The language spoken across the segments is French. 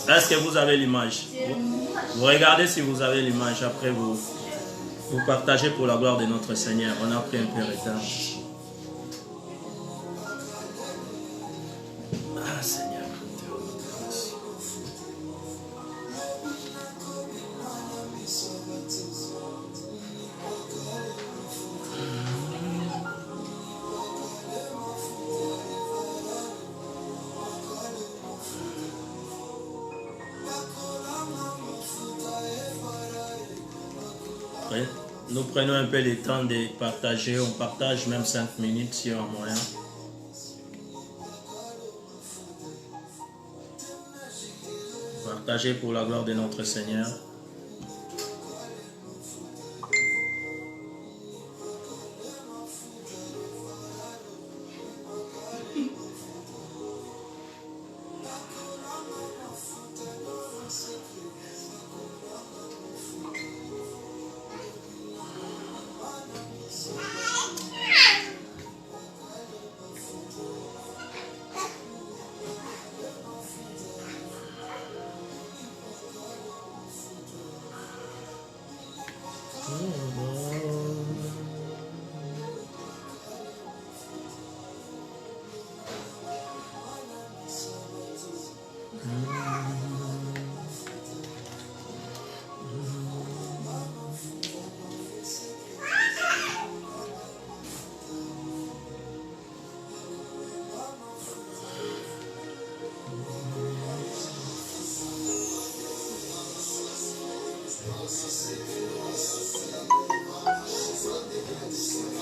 Est-ce que vous avez l'image? Vous regardez si vous avez l'image. Après, vous partagez pour la gloire de notre Seigneur. On a pris un peu de retard. Ah, Seigneur. Nous prenons un peu le temps de partager. On partage même 5 minutes si on a moyen. Partagez pour la gloire de notre Seigneur.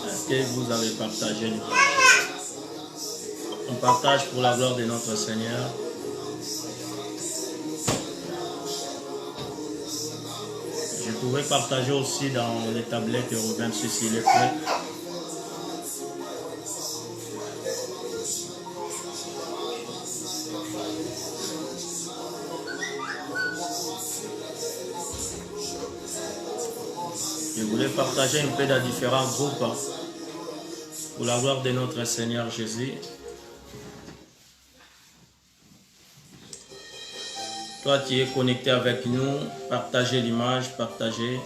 Est-ce que vous avez partagé? On partage pour la gloire de notre Seigneur. Je pourrais partager aussi dans les tablettes de même si il est prêt. Je voulais partager un peu dans différents groupes pour la gloire de notre Seigneur Jésus. Toi qui es connecté avec nous, partagez l'image, partagez.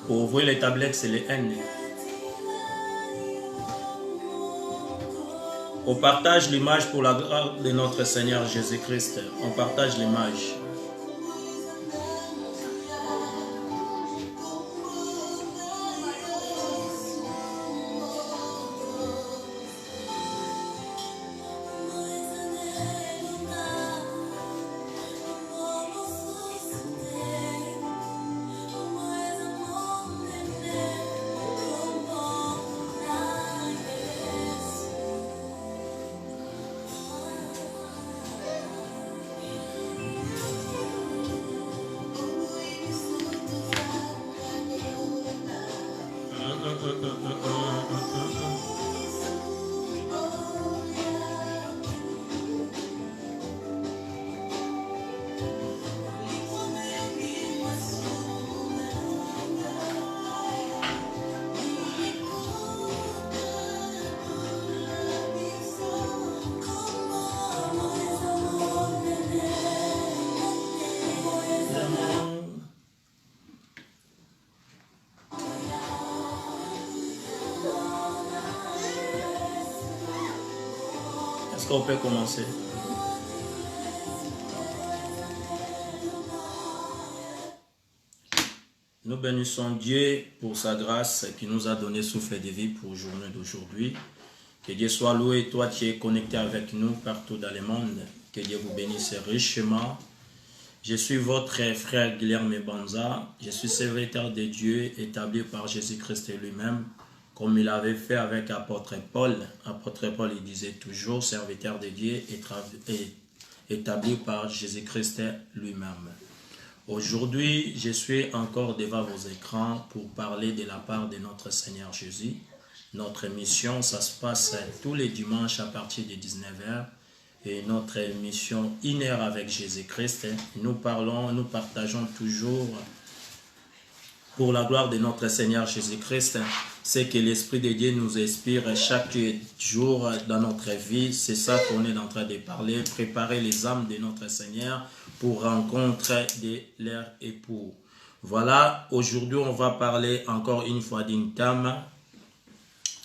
Pour ouvrir les tablettes, c'est les N. On partage l'image pour la gloire de notre Seigneur Jésus-Christ. On partage l'image. Est-ce qu'on peut commencer? Nous bénissons Dieu pour sa grâce qui nous a donné souffle de vie pour la journée d'aujourd'hui. Que Dieu soit loué, toi qui es connecté avec nous partout dans le monde. Que Dieu vous bénisse richement. Je suis votre frère Guilherme Banza. Je suis serviteur de Dieu établi par Jésus-Christ lui-même, comme il avait fait avec l'apôtre Paul. L'apôtre Paul, il disait toujours serviteur de Dieu établi par Jésus-Christ lui-même. Aujourd'hui, je suis encore devant vos écrans pour parler de la part de notre Seigneur Jésus. Notre émission, ça se passe tous les dimanches à partir de 19h. Et notre émission 1 heure avec Jésus-Christ. Nous partageons toujours pour la gloire de notre Seigneur Jésus-Christ. C'est que l'Esprit de Dieu nous inspire chaque jour dans notre vie. C'est ça qu'on est en train de parler. Préparer les âmes de notre Seigneur pour rencontrer leur époux. Voilà, aujourd'hui on va parler encore une fois d'une thème.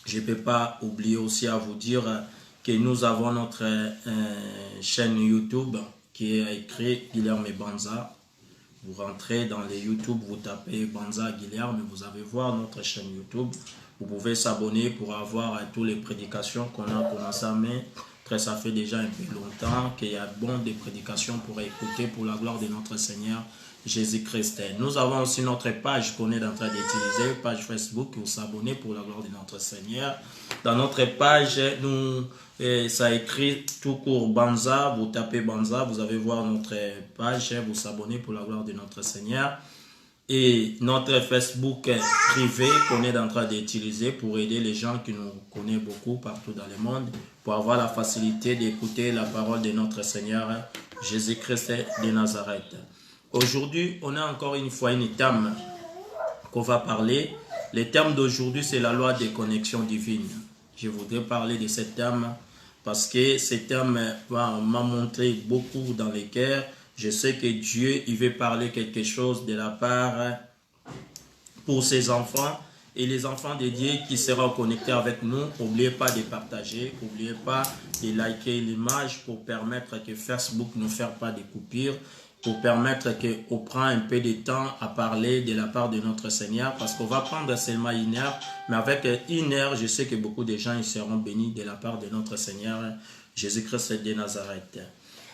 Je ne peux pas oublier aussi à vous dire que nous avons notre chaîne YouTube qui est écrit Guilherme Banza. Vous rentrez dans les YouTube, vous tapez Banza Guilherme, vous allez voir notre chaîne YouTube. Vous pouvez s'abonner pour avoir toutes les prédications qu'on a commencé à mettre. Ça fait déjà un peu longtemps qu'il y a des prédications pour écouter pour la gloire de notre Seigneur Jésus-Christ. Nous avons aussi notre page qu'on est en train d'utiliser, page Facebook, pour s'abonner pour la gloire de notre Seigneur. Dans notre page, ça écrit tout court Banza, vous tapez Banza, vous allez voir notre page, vous s'abonnez pour la gloire de notre Seigneur. Et notre Facebook privé qu'on est en train d'utiliser pour aider les gens qui nous connaissent beaucoup partout dans le monde, pour avoir la facilité d'écouter la parole de notre Seigneur Jésus-Christ de Nazareth. Aujourd'hui, on a encore une fois une thème qu'on va parler. Le thème d'aujourd'hui, c'est la loi des connexions divines. Je voudrais parler de ce thème parce que ce thème m'a montré beaucoup dans les cœurs. Je sais que Dieu, il veut parler quelque chose de la part pour ses enfants. Et les enfants de Dieu qui seront connectés avec nous, n'oubliez pas de partager, n'oubliez pas de liker l'image pour permettre que Facebook ne fasse pas de coupures, pour permettre qu'on prend un peu de temps à parler de la part de notre Seigneur, parce qu'on va prendre seulement 1 heure, mais avec 1 heure, je sais que beaucoup de gens ils seront bénis de la part de notre Seigneur Jésus-Christ de Nazareth.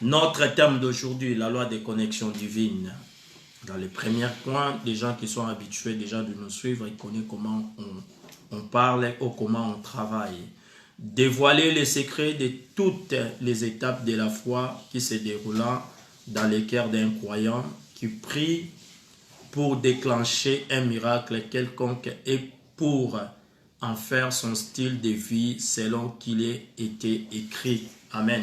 Notre thème d'aujourd'hui, la loi des connexions divines. Dans les premiers points, les gens qui sont habitués déjà de nous suivre, ils connaissent comment on parle ou comment on travaille. Dévoiler les secrets de toutes les étapes de la foi qui se déroulent dans le cœur d'un croyant qui prie pour déclencher un miracle quelconque et pour en faire son style de vie selon qu'il ait été écrit. Amen.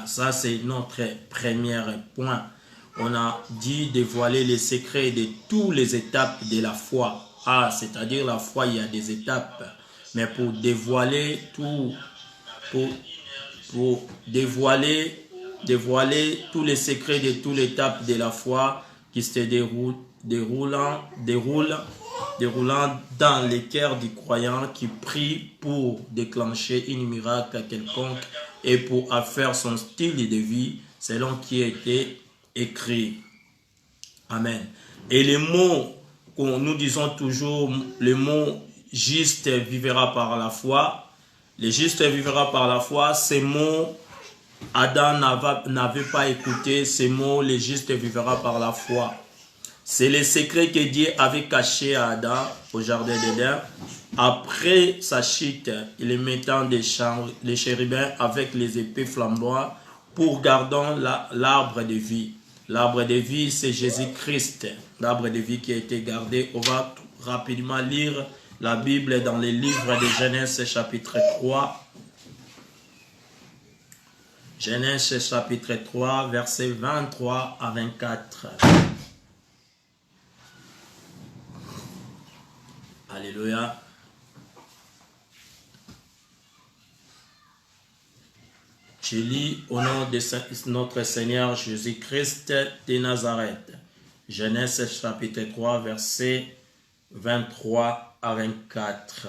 Ça c'est notre premier point. On a dit dévoiler les secrets de toutes les étapes de la foi. C'est-à-dire la foi, il y a des étapes. Mais pour dévoiler tout, pour dévoiler tous les secrets de toutes les étapes de la foi qui se déroulant dans les cœurs du croyant qui prie pour déclencher un miracle quelconque et pour faire son style de vie selon qui a été écrit. Amen. Et les mots que nous disons toujours, le mot juste vivra par la foi. Le juste vivra par la foi, ces mots, Adam n'avait pas écouté ces mots, le juste vivra par la foi. C'est le secret que Dieu avait caché à Adam au jardin d'Éden. Après sa chute, il est mettant les chérubins avec les épées flamboyantes pour garder l'arbre de vie. L'arbre de vie, c'est Jésus-Christ. L'arbre de vie qui a été gardé. On va rapidement lire la Bible dans les livres de Genèse chapitre 3. Genèse chapitre 3, versets 23 à 24. Alléluia. Je lis au nom de notre Seigneur Jésus-Christ de Nazareth. Genèse chapitre 3, versets 23 à 24.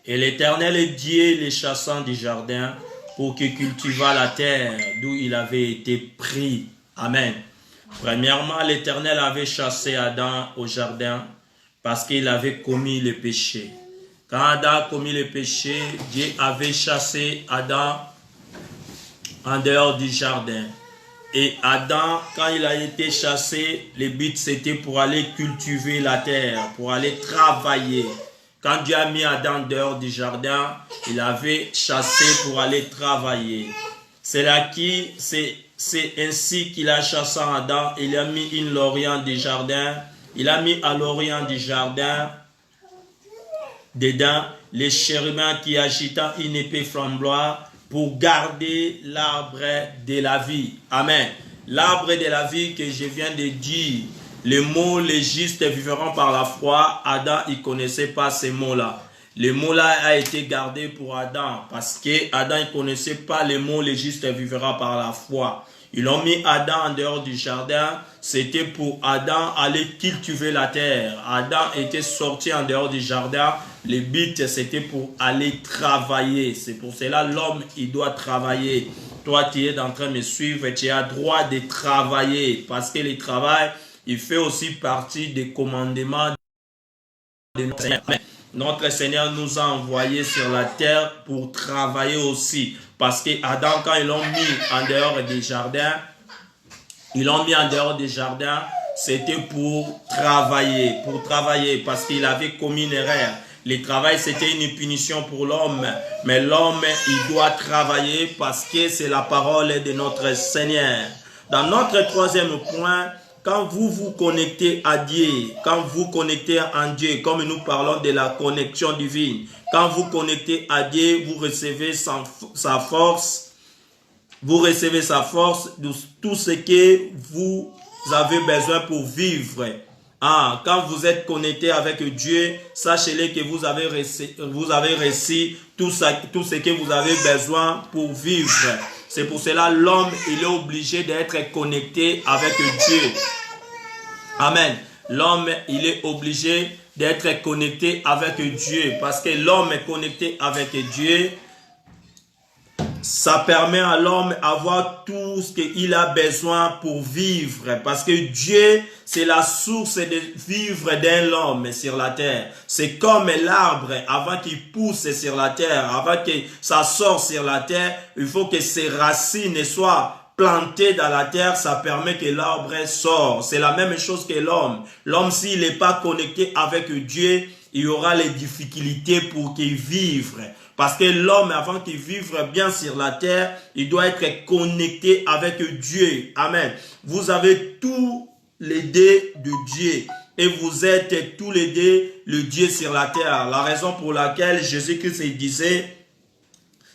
Et l'Éternel Dieu les chassant du jardin pour qu'il cultivât la terre d'où il avait été pris. Amen. Premièrement, l'Éternel avait chassé Adam au jardin parce qu'il avait commis le péché. Quand Adam a commis le péché, Dieu avait chassé Adam en dehors du jardin. Et Adam, quand il a été chassé, le but c'était pour aller cultiver la terre, pour aller travailler. Quand Dieu a mis Adam dehors du jardin, il avait chassé pour aller travailler. C'est ainsi qu'il a chassé Adam. Il a mis une l'orient du jardin. Il a mis à l'orient du jardin, dedans, les chérubins qui agitaient une épée flamboyante pour garder l'arbre de la vie. Amen. L'arbre de la vie que je viens de dire, le mot les justes vivront par la foi. Adam, il ne connaissait pas ces mots-là. Le mot-là a été gardé pour Adam parce que Adam ne connaissait pas le mot les justes vivront par la foi. Ils ont mis Adam en dehors du jardin. C'était pour Adam aller cultiver la terre. Adam était sorti en dehors du jardin. Le but, c'était pour aller travailler. C'est pour cela l'homme, il doit travailler. Toi, tu es en train de me suivre et tu as droit de travailler. Parce que le travail, il fait aussi partie des commandements de notre Seigneur. Notre Seigneur nous a envoyés sur la terre pour travailler aussi. Parce que Adam, quand ils l'ont mis en dehors des jardins, c'était pour travailler. Parce qu'il avait commis une erreur. Le travail, c'était une punition pour l'homme. Mais l'homme, il doit travailler parce que c'est la parole de notre Seigneur. Dans notre troisième point, quand vous vous connectez à Dieu, quand vous connectez en Dieu, comme nous parlons de la connexion divine, quand vous connectez à Dieu, vous recevez sa force, de tout ce que vous avez besoin pour vivre. Quand vous êtes connecté avec Dieu, sachez-le que vous avez reçu tout ce que vous avez besoin pour vivre. C'est pour cela l'homme, il est obligé d'être connecté avec Dieu. Amen. L'homme, il est obligé d'être connecté avec Dieu. Parce que l'homme est connecté avec Dieu. Ça permet à l'homme d'avoir tout ce qu'il a besoin pour vivre. Parce que Dieu, c'est la source de vivre d'un homme sur la terre. C'est comme l'arbre, avant qu'il pousse sur la terre, avant que ça sorte sur la terre, il faut que ses racines soient plantées dans la terre. Ça permet que l'arbre sorte. C'est la même chose que l'homme. L'homme, s'il n'est pas connecté avec Dieu, il y aura les difficultés pour qu'il vive. Parce que l'homme, avant qu'il vive bien sur la terre, il doit être connecté avec Dieu. Amen. Vous avez tous les deux de Dieu. Et vous êtes tous les deux le Dieu sur la terre. La raison pour laquelle Jésus-Christ disait,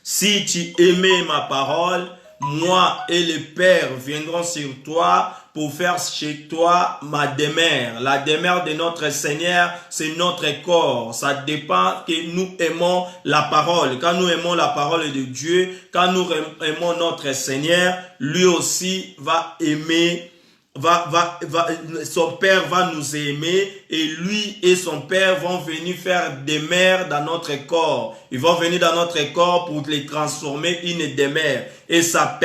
si tu aimais ma parole, moi et le Père viendront sur toi pour faire chez toi ma demeure. La demeure de notre Seigneur, c'est notre corps. Ça dépend que nous aimons la parole. Quand nous aimons la parole de Dieu, quand nous aimons notre Seigneur, lui aussi va aimer. Son Père va nous aimer et lui et son Père vont venir faire demeure dans notre corps. Ils vont venir dans notre corps pour les transformer une demeure. Et ça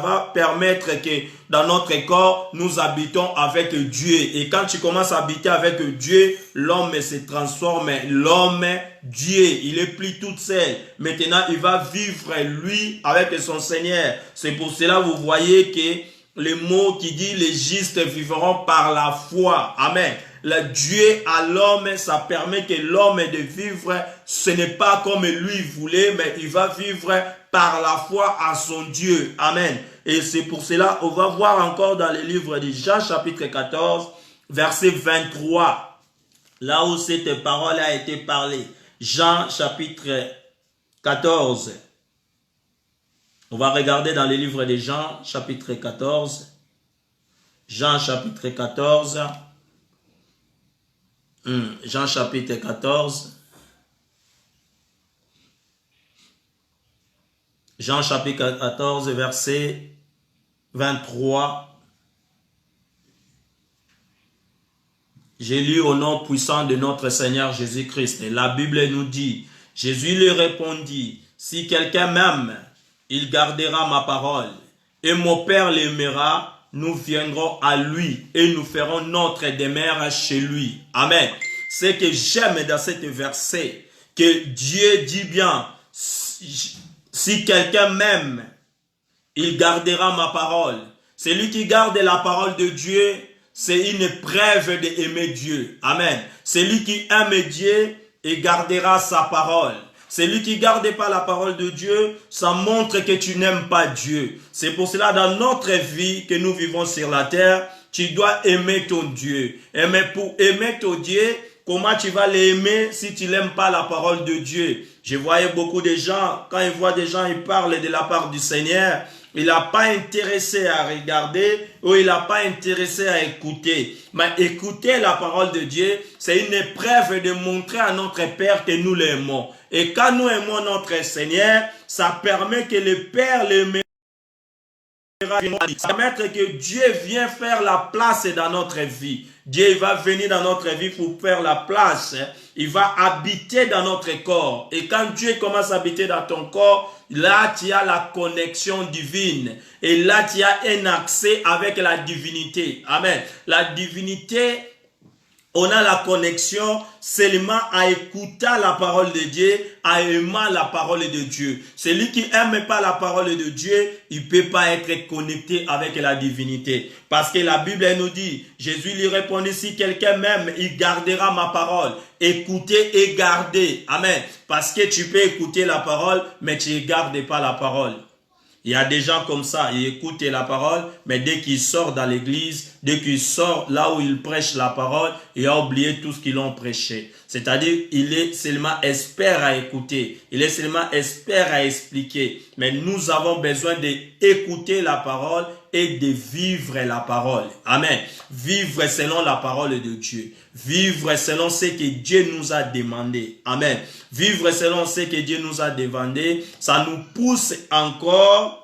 va permettre que dans notre corps, nous habitons avec Dieu. Et quand tu commences à habiter avec Dieu, l'homme se transforme. L'homme, Dieu, il est plus tout seul. Maintenant, il va vivre lui avec son Seigneur. C'est pour cela vous voyez que le mot qui dit les justes vivront par la foi. Amen. Le Dieu à l'homme, ça permet que l'homme de vivre, ce n'est pas comme lui voulait, mais il va vivre par la foi à son Dieu. Amen. Et c'est pour cela, on va voir encore dans le livre de Jean chapitre 14, verset 23, là où cette parole a été parlée. Jean chapitre 14. On va regarder dans le livre de Jean, chapitre 14. Jean, chapitre 14. Jean, chapitre 14. Jean, chapitre 14, verset 23. J'ai lu au nom puissant de notre Seigneur Jésus-Christ. La Bible nous dit, Jésus lui répondit, si quelqu'un m'aime, il gardera ma parole, et mon Père l'aimera, nous viendrons à lui, et nous ferons notre demeure chez lui. Amen. Ce que j'aime dans cet verset, que Dieu dit bien, si quelqu'un m'aime, il gardera ma parole. Celui qui garde la parole de Dieu, c'est une preuve d'aimer Dieu. Amen. Celui qui aime Dieu, il gardera sa parole. Celui qui ne garde pas la parole de Dieu, ça montre que tu n'aimes pas Dieu. C'est pour cela, dans notre vie que nous vivons sur la terre, tu dois aimer ton Dieu. Mais pour aimer ton Dieu, comment tu vas l'aimer si tu n'aimes pas la parole de Dieu? Je voyais beaucoup de gens, quand ils voient des gens, ils parlent de la part du Seigneur. Il n'a pas intéressé à regarder ou il n'a pas intéressé à écouter. Mais écouter la parole de Dieu, c'est une épreuve de montrer à notre Père que nous l'aimons. Et quand nous aimons notre Seigneur, ça permet que le Père l'aime. Ça permet que Dieu vienne faire la place dans notre vie. Dieu va venir dans notre vie pour faire la place. Il va habiter dans notre corps. Et quand Dieu commence à habiter dans ton corps, là tu as la connexion divine. Et là tu as un accès avec la divinité. Amen. La divinité, on a la connexion seulement à écouter la parole de Dieu, à aimer la parole de Dieu. Celui qui n'aime pas la parole de Dieu, il ne peut pas être connecté avec la divinité. Parce que la Bible nous dit, Jésus lui répondit, si quelqu'un m'aime, il gardera ma parole. Écoutez et gardez. Amen. Parce que tu peux écouter la parole, mais tu ne gardes pas la parole. Il y a des gens comme ça, ils écoutent la parole, mais dès qu'ils sortent dans l'église, dès qu'ils sortent là où ils prêchent la parole, ils ont oublié tout ce qu'ils ont prêché. C'est-à-dire, il est seulement expert à écouter, il est seulement expert à expliquer. Mais nous avons besoin d'écouter la parole et de vivre la parole. Amen. Vivre selon la parole de Dieu. Vivre selon ce que Dieu nous a demandé. Amen. Vivre selon ce que Dieu nous a demandé, ça nous pousse encore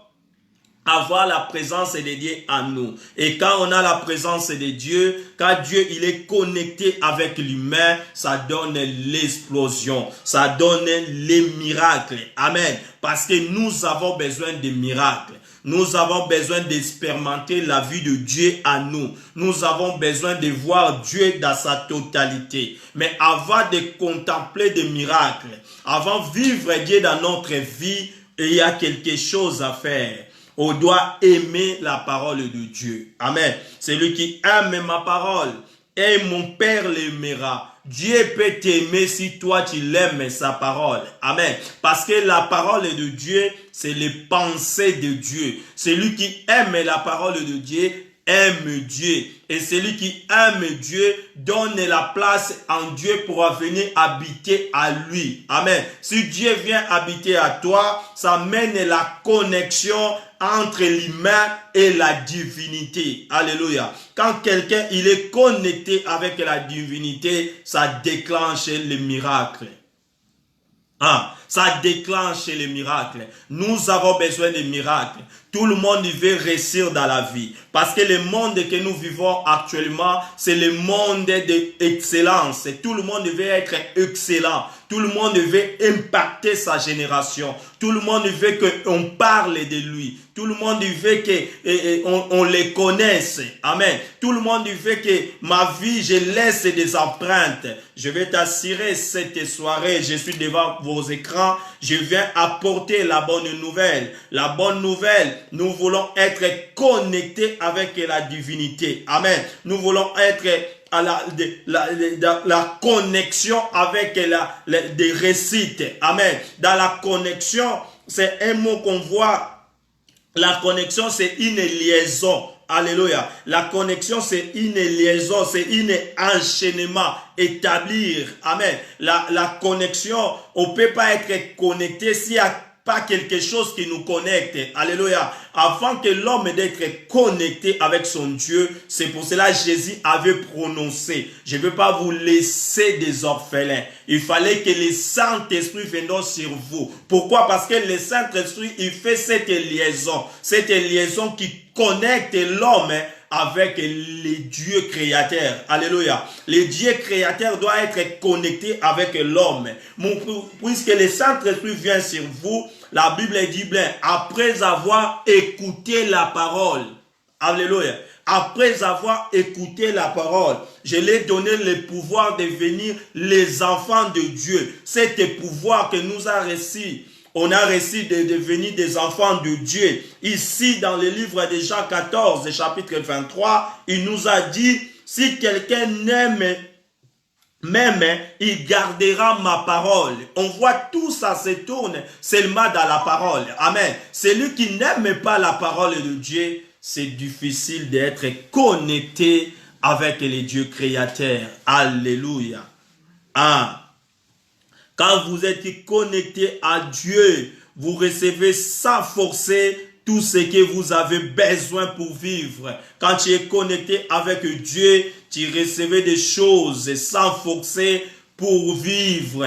à avoir la présence de Dieu en nous. Et quand on a la présence de Dieu, quand Dieu il est connecté avec l'humain, ça donne l'explosion, ça donne les miracles. Amen. Parce que nous avons besoin de miracles. Nous avons besoin d'expérimenter la vie de Dieu à nous. Nous avons besoin de voir Dieu dans sa totalité. Mais avant de contempler des miracles, avant de vivre Dieu dans notre vie, il y a quelque chose à faire. On doit aimer la parole de Dieu. Amen. Celui qui aime ma parole, et mon Père l'aimera. Dieu peut t'aimer si toi tu l'aimes sa parole. Amen. Parce que la parole de Dieu, c'est les pensées de Dieu. Celui qui aime la parole de Dieu, aime Dieu. Et celui qui aime Dieu donne la place en Dieu pour venir habiter à lui. Amen. Si Dieu vient habiter à toi, ça mène la connexion entre l'humain et la divinité. Alléluia. Quand quelqu'un il est connecté avec la divinité, ça déclenche les miracles. Ça déclenche les miracles. Nous avons besoin de miracles. Tout le monde veut réussir dans la vie. Parce que le monde que nous vivons actuellement, c'est le monde d'excellence. Tout le monde veut être excellent. Tout le monde veut impacter sa génération. Tout le monde veut qu'on parle de lui. Tout le monde veut qu'on les connaisse. Amen. Tout le monde veut que ma vie, je laisse des empreintes. Je vais t'assurer cette soirée, je suis devant vos écrans. Je viens apporter la bonne nouvelle. La bonne nouvelle, nous voulons être connectés avec la divinité. Amen. Nous voulons être à la connexion avec des récits. Amen. Dans la connexion, c'est un mot qu'on voit. La connexion, c'est une liaison. Alléluia. La connexion, c'est une liaison, c'est un enchaînement. Établir. Amen. La connexion, on ne peut pas être connecté s'il n'y a pas quelque chose qui nous connecte. Alléluia. Avant que l'homme d'être connecté avec son Dieu, c'est pour cela que Jésus avait prononcé, je ne veux pas vous laisser des orphelins. Il fallait que le Saint-Esprit vienne sur vous. Pourquoi? Parce que le Saint-Esprit, il fait cette liaison qui connecte l'homme avec les dieux créateurs. Alléluia. Les dieux créateurs doivent être connectés avec l'homme. Puisque le Saint-Esprit vient sur vous, la Bible dit bien, après avoir écouté la parole, alléluia, Après avoir écouté la parole, je lui ai donné le pouvoir de devenir les enfants de Dieu. C'est pouvoir que nous a reçu. On a reçu de devenir des enfants de Dieu. Ici, dans le livre de Jean 14, chapitre 23, il nous a dit, si quelqu'un n'aime même, il gardera ma parole. On voit tout ça se tourne seulement dans la parole. Amen. Celui qui n'aime pas la parole de Dieu, c'est difficile d'être connecté avec le Dieu créateur. Alléluia. Ah. Quand vous êtes connecté à Dieu, vous recevez sans forcer tout ce que vous avez besoin pour vivre. Quand tu es connecté avec Dieu, tu recevais des choses sans forcer pour vivre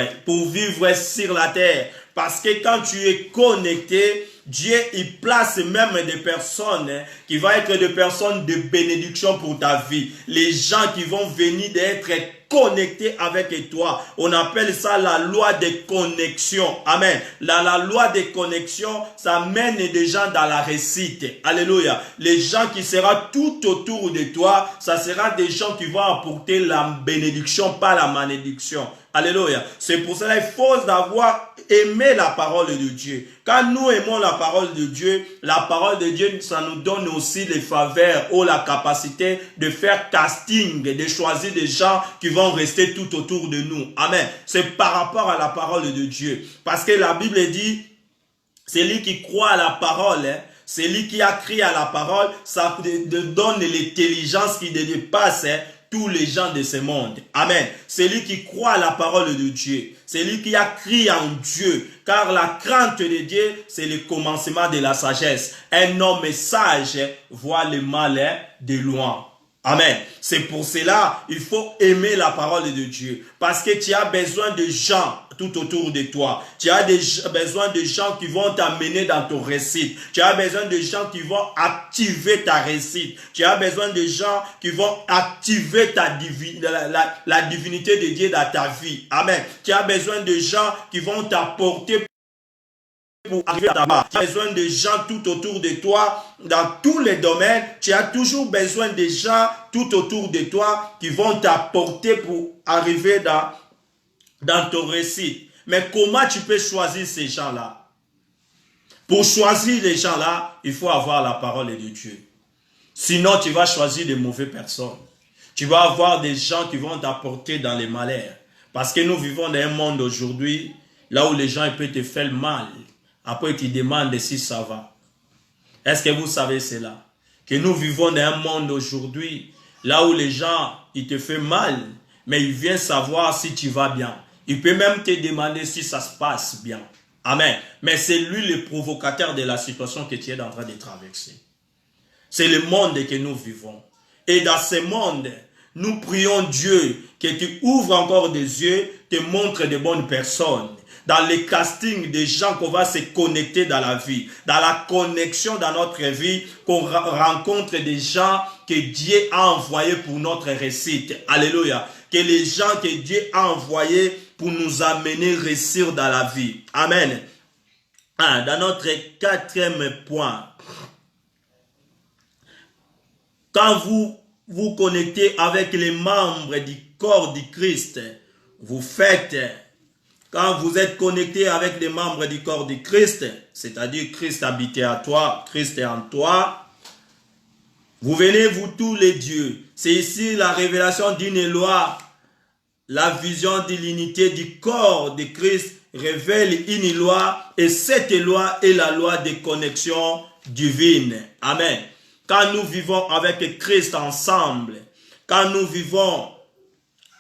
sur la terre. Parce que quand tu es connecté, Dieu il place même des personnes qui vont être des personnes de bénédiction pour ta vie. Les gens qui vont venir d'être connectés avec toi. On appelle ça la loi de connexion. Amen. La loi de connexion, ça mène des gens dans la réussite. Alléluia. Les gens qui seront tout autour de toi, ça sera des gens qui vont apporter la bénédiction, pas la malédiction. Alléluia. C'est pour cela qu'il faut d'avoir aimé la parole de Dieu. Quand nous aimons la parole de Dieu, ça nous donne aussi les faveurs ou la capacité de faire casting, de choisir des gens qui vont rester tout autour de nous. Amen. C'est par rapport à la parole de Dieu. Parce que la Bible dit, c'est lui qui croit à la parole, c'est lui qui a crié à la parole, ça donne l'intelligence qui dépasse tous les gens de ce monde. Amen. C'est lui qui croit à la parole de Dieu. C'est lui qui a crié en Dieu. Car la crainte de Dieu, c'est le commencement de la sagesse. Un homme sage voit le mal de loin. Amen. C'est pour cela, il faut aimer la parole de Dieu. Parce que tu as besoin de gens tout autour de toi. Tu as besoin de gens qui vont t'amener dans ton réussite. Tu as besoin de gens qui vont activer ta réussite. Tu as besoin de gens qui vont activer la divinité de Dieu dans ta vie. Amen. Tu as besoin de gens qui vont t'apporter pour arriver à ta barre. Tu as besoin de gens tout autour de toi, dans tous les domaines. Tu as toujours besoin de gens tout autour de toi qui vont t'apporter pour arriver dans ton récit. Mais comment tu peux choisir ces gens-là? Pour choisir les gens-là, il faut avoir la parole de Dieu. Sinon, tu vas choisir de mauvaises personnes. Tu vas avoir des gens qui vont t'apporter dans les malheurs. Parce que nous vivons dans un monde aujourd'hui, là où les gens peuvent te faire mal. Après, ils te demandent si ça va. Est-ce que vous savez cela? Que nous vivons dans un monde aujourd'hui, là où les gens, ils te font mal, mais ils viennent savoir si tu vas bien. Il peut même te demander si ça se passe bien. Amen. Mais c'est lui le provocateur de la situation que tu es en train de traverser. C'est le monde que nous vivons. Et dans ce monde, nous prions Dieu que tu ouvres encore des yeux, te montres de bonnes personnes. Dans le casting des gens qu'on va se connecter dans la vie. Dans la connexion dans notre vie, qu'on rencontre des gens que Dieu a envoyés pour notre réussite. Alléluia. Que les gens que Dieu a envoyés pour nous amener à réussir dans la vie. Amen. Dans notre quatrième point. Quand vous vous connectez avec les membres du corps du Christ, vous faites... Quand vous êtes connecté avec les membres du corps du Christ, c'est-à-dire Christ habité à toi, Christ est en toi, vous venez, vous tous les dieux. C'est ici la révélation d'une loi. La vision de l'unité du corps de Christ révèle une loi et cette loi est la loi de connexion divine. Amen. Quand nous vivons avec Christ ensemble, quand nous vivons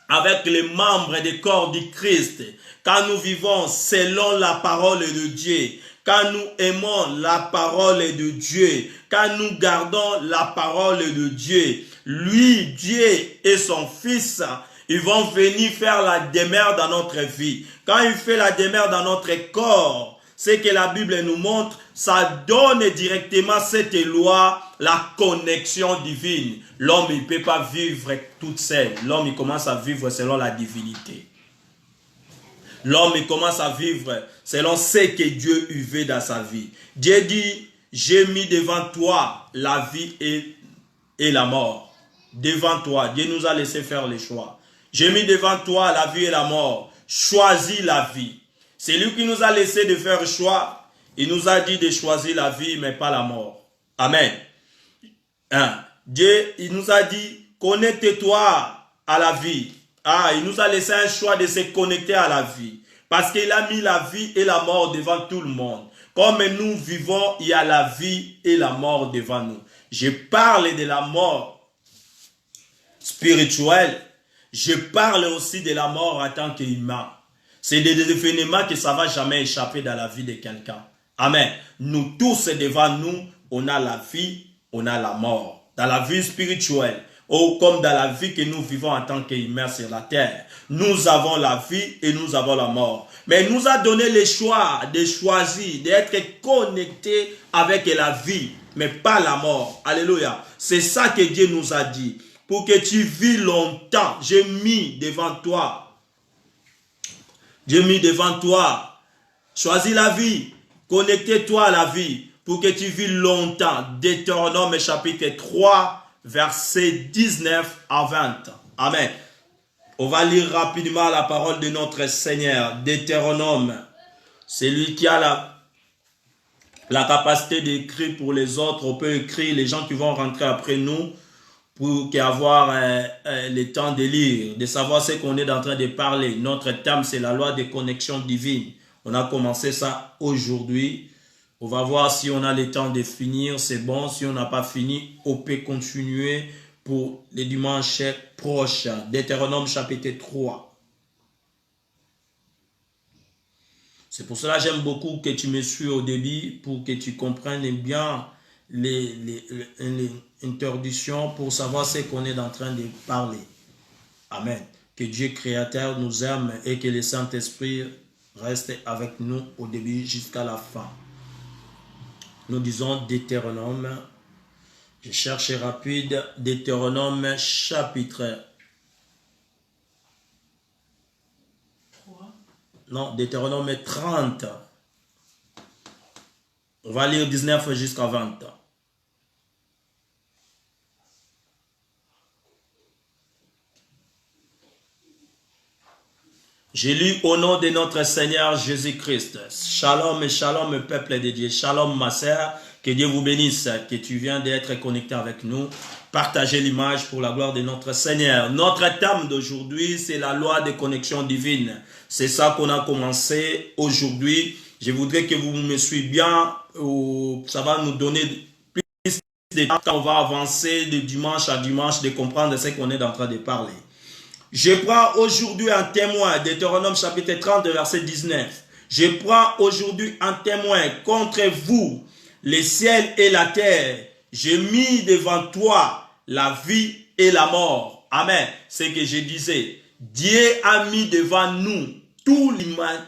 avec les membres du corps du Christ, quand nous vivons selon la parole de Dieu, quand nous aimons la parole de Dieu, quand nous gardons la parole de Dieu, lui, Dieu et son Fils, ils vont venir faire la demeure dans notre vie. Quand il fait la demeure dans notre corps, ce que la Bible nous montre, ça donne directement cette loi, la connexion divine. L'homme, il ne peut pas vivre tout seul. L'homme, il commence à vivre selon la divinité. L'homme, il commence à vivre selon ce que Dieu veut dans sa vie. Dieu dit, j'ai mis devant toi la vie et et la mort. Devant toi, Dieu nous a laissé faire les choix. J'ai mis devant toi la vie et la mort. Choisis la vie. C'est lui qui nous a laissé de faire le choix. Il nous a dit de choisir la vie, mais pas la mort. Amen. Dieu, il nous a dit, connecte-toi à la vie. Il nous a laissé un choix de se connecter à la vie. Parce qu'il a mis la vie et la mort devant tout le monde. Comme nous vivons, il y a la vie et la mort devant nous. Je parle de la mort spirituelle. Je parle aussi de la mort en tant qu'humain. C'est des événements que ça ne va jamais échapper dans la vie de quelqu'un. Amen. Nous tous, devant nous, on a la vie, on a la mort. Dans la vie spirituelle, comme dans la vie que nous vivons en tant qu'humains sur la terre. Nous avons la vie et nous avons la mort. Mais il nous a donné le choix de choisir, d'être connectés avec la vie, mais pas la mort. Alléluia. C'est ça que Dieu nous a dit. Pour que tu vis longtemps, j'ai mis devant toi. J'ai mis devant toi. Choisis la vie. Connectez-toi à la vie pour que tu vis longtemps. Deutéronome chapitre 3, versets 19 à 20. Amen. On va lire rapidement la parole de notre Seigneur. Deutéronome. C'est lui qui a la capacité d'écrire pour les autres. On peut écrire les gens qui vont rentrer après nous pour avoir le temps de lire, de savoir ce qu'on est en train de parler. Notre thème, c'est la loi des connexions divines. On a commencé ça aujourd'hui. On va voir si on a le temps de finir, c'est bon. Si on n'a pas fini, on peut continuer pour les dimanches prochains. Deutéronome chapitre 3. C'est pour cela que j'aime beaucoup que tu me suis au début pour que tu comprennes bien les interdictions pour savoir ce qu'on est en train de parler. Amen. Que Dieu créateur nous aime et que le Saint-Esprit reste avec nous au début jusqu'à la fin. Nous disons Deutéronome. Je cherche rapide. Deutéronome chapitre 3. Non, Deutéronome 30. On va lire 19 jusqu'à 20. Je lis au nom de notre Seigneur Jésus-Christ. Shalom et shalom, peuple de Dieu. Shalom, ma sœur. Que Dieu vous bénisse, que tu viens d'être connecté avec nous. Partagez l'image pour la gloire de notre Seigneur. Notre thème d'aujourd'hui, c'est la loi des connexions divines. C'est ça qu'on a commencé aujourd'hui. Je voudrais que vous me suiviez bien. Ça va nous donner plus de temps quand on va avancer de dimanche à dimanche, de comprendre ce qu'on est en train de parler. Je prends aujourd'hui un témoin, Deutéronome chapitre 30, verset 19. Je prends aujourd'hui un témoin contre vous, les ciels et la terre. J'ai mis devant toi la vie et la mort. Amen. C'est ce que je disais. Dieu a mis devant nous tout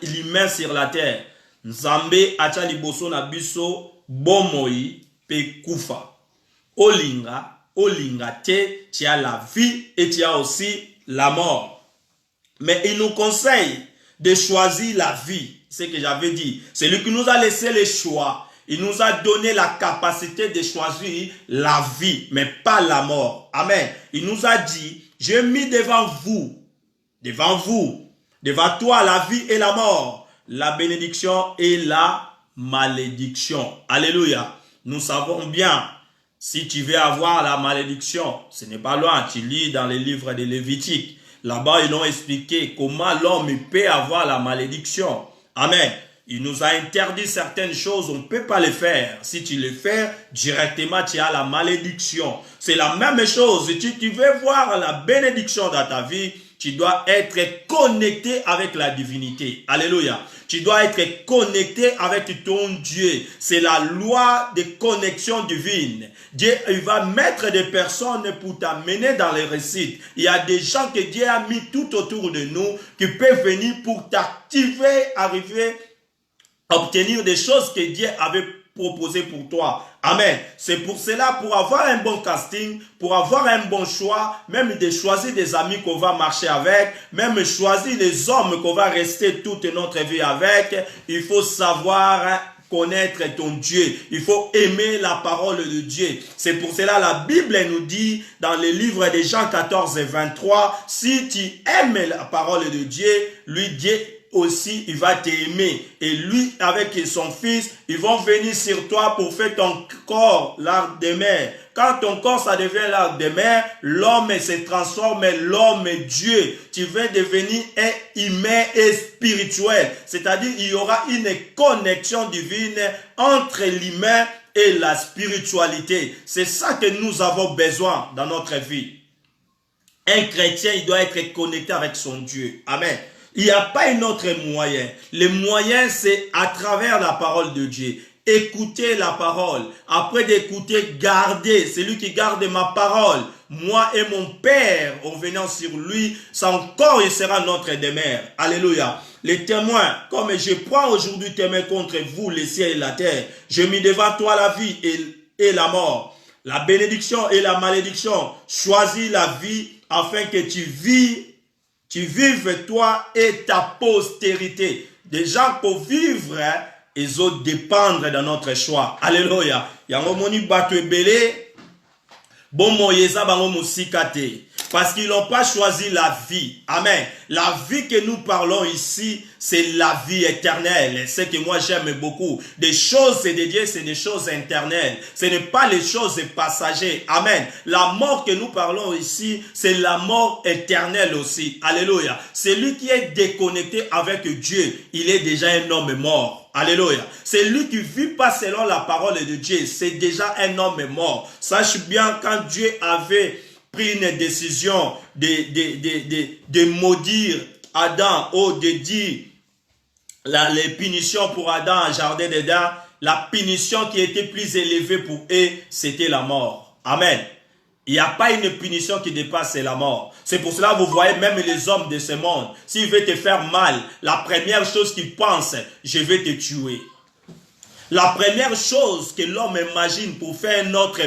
l'humain sur la terre. Nzambe acha liboso na biso bomoi pe kufa. Olinga te, tu as la vie et tu as aussi la mort. Mais il nous conseille de choisir la vie. C'est ce que j'avais dit. C'est lui qui nous a laissé le choix. Il nous a donné la capacité de choisir la vie, mais pas la mort. Amen. Il nous a dit, j'ai mis devant toi la vie et la mort, la bénédiction et la malédiction. Alléluia. Nous savons bien, si tu veux avoir la malédiction, ce n'est pas loin, tu lis dans les livres de Lévitique. Là-bas, ils ont expliqué comment l'homme peut avoir la malédiction. Amen. Il nous a interdit certaines choses, on ne peut pas les faire. Si tu les fais, directement, tu as la malédiction. C'est la même chose. Si tu veux voir la bénédiction dans ta vie, tu dois être connecté avec la divinité. Alléluia. Tu dois être connecté avec ton Dieu. C'est la loi de connexion divine. Dieu, il va mettre des personnes pour t'amener dans les récits. Il y a des gens que Dieu a mis tout autour de nous qui peuvent venir pour t'activer, arriver à obtenir des choses que Dieu avait proposées pour toi. Amen. C'est pour cela, pour avoir un bon casting, pour avoir un bon choix, même de choisir des amis qu'on va marcher avec, même choisir les hommes qu'on va rester toute notre vie avec, il faut savoir connaître ton Dieu. Il faut aimer la parole de Dieu. C'est pour cela la Bible nous dit dans le livre de Jean 14 et 23, si tu aimes la parole de Dieu, lui Dieu aussi, il va t'aimer. Et lui, avec son fils, ils vont venir sur toi pour faire ton corps l'arbre de mer. Quand ton corps, ça devient l'arbre de mer, l'homme se transforme, l'homme est Dieu. Tu vas devenir un humain et spirituel. C'est-à-dire, il y aura une connexion divine entre l'humain et la spiritualité. C'est ça que nous avons besoin dans notre vie. Un chrétien, il doit être connecté avec son Dieu. Amen. Il n'y a pas un autre moyen. Le moyen, c'est à travers la parole de Dieu. Écoutez la parole. Après d'écouter, gardez. Celui qui garde ma parole, moi et mon Père, en venant sur lui, son corps, il sera notre demeure. Alléluia. Les témoins, comme je prends aujourd'hui témoin contre vous, les cieux et la terre, je mis devant toi la vie et la mort, la bénédiction et la malédiction. Choisis la vie afin que tu vives toi et ta postérité. Des gens pour vivre, ils ont dépendre de notre choix. Alléluia. Yango moni bato ebele, bon moyeza bango musikate. Parce qu'ils n'ont pas choisi la vie. Amen. La vie que nous parlons ici, c'est la vie éternelle. C'est que moi j'aime beaucoup. Des choses de Dieu, c'est des choses éternelles. Ce n'est pas les choses passagères. Amen. La mort que nous parlons ici, c'est la mort éternelle aussi. Alléluia. Celui qui est déconnecté avec Dieu, il est déjà un homme mort. Alléluia. Celui qui ne vit pas selon la parole de Dieu, c'est déjà un homme mort. Sache bien, quand Dieu avait pris une décision de maudire Adam ou de dire les punitions pour Adam au jardin d'Éden, la punition qui était plus élevée pour eux, c'était la mort. Amen. Il n'y a pas une punition qui dépasse la mort. C'est pour cela que vous voyez même les hommes de ce monde, s'ils veulent te faire mal, la première chose qu'ils pensent, je vais te tuer. La première chose que l'homme imagine pour faire une autre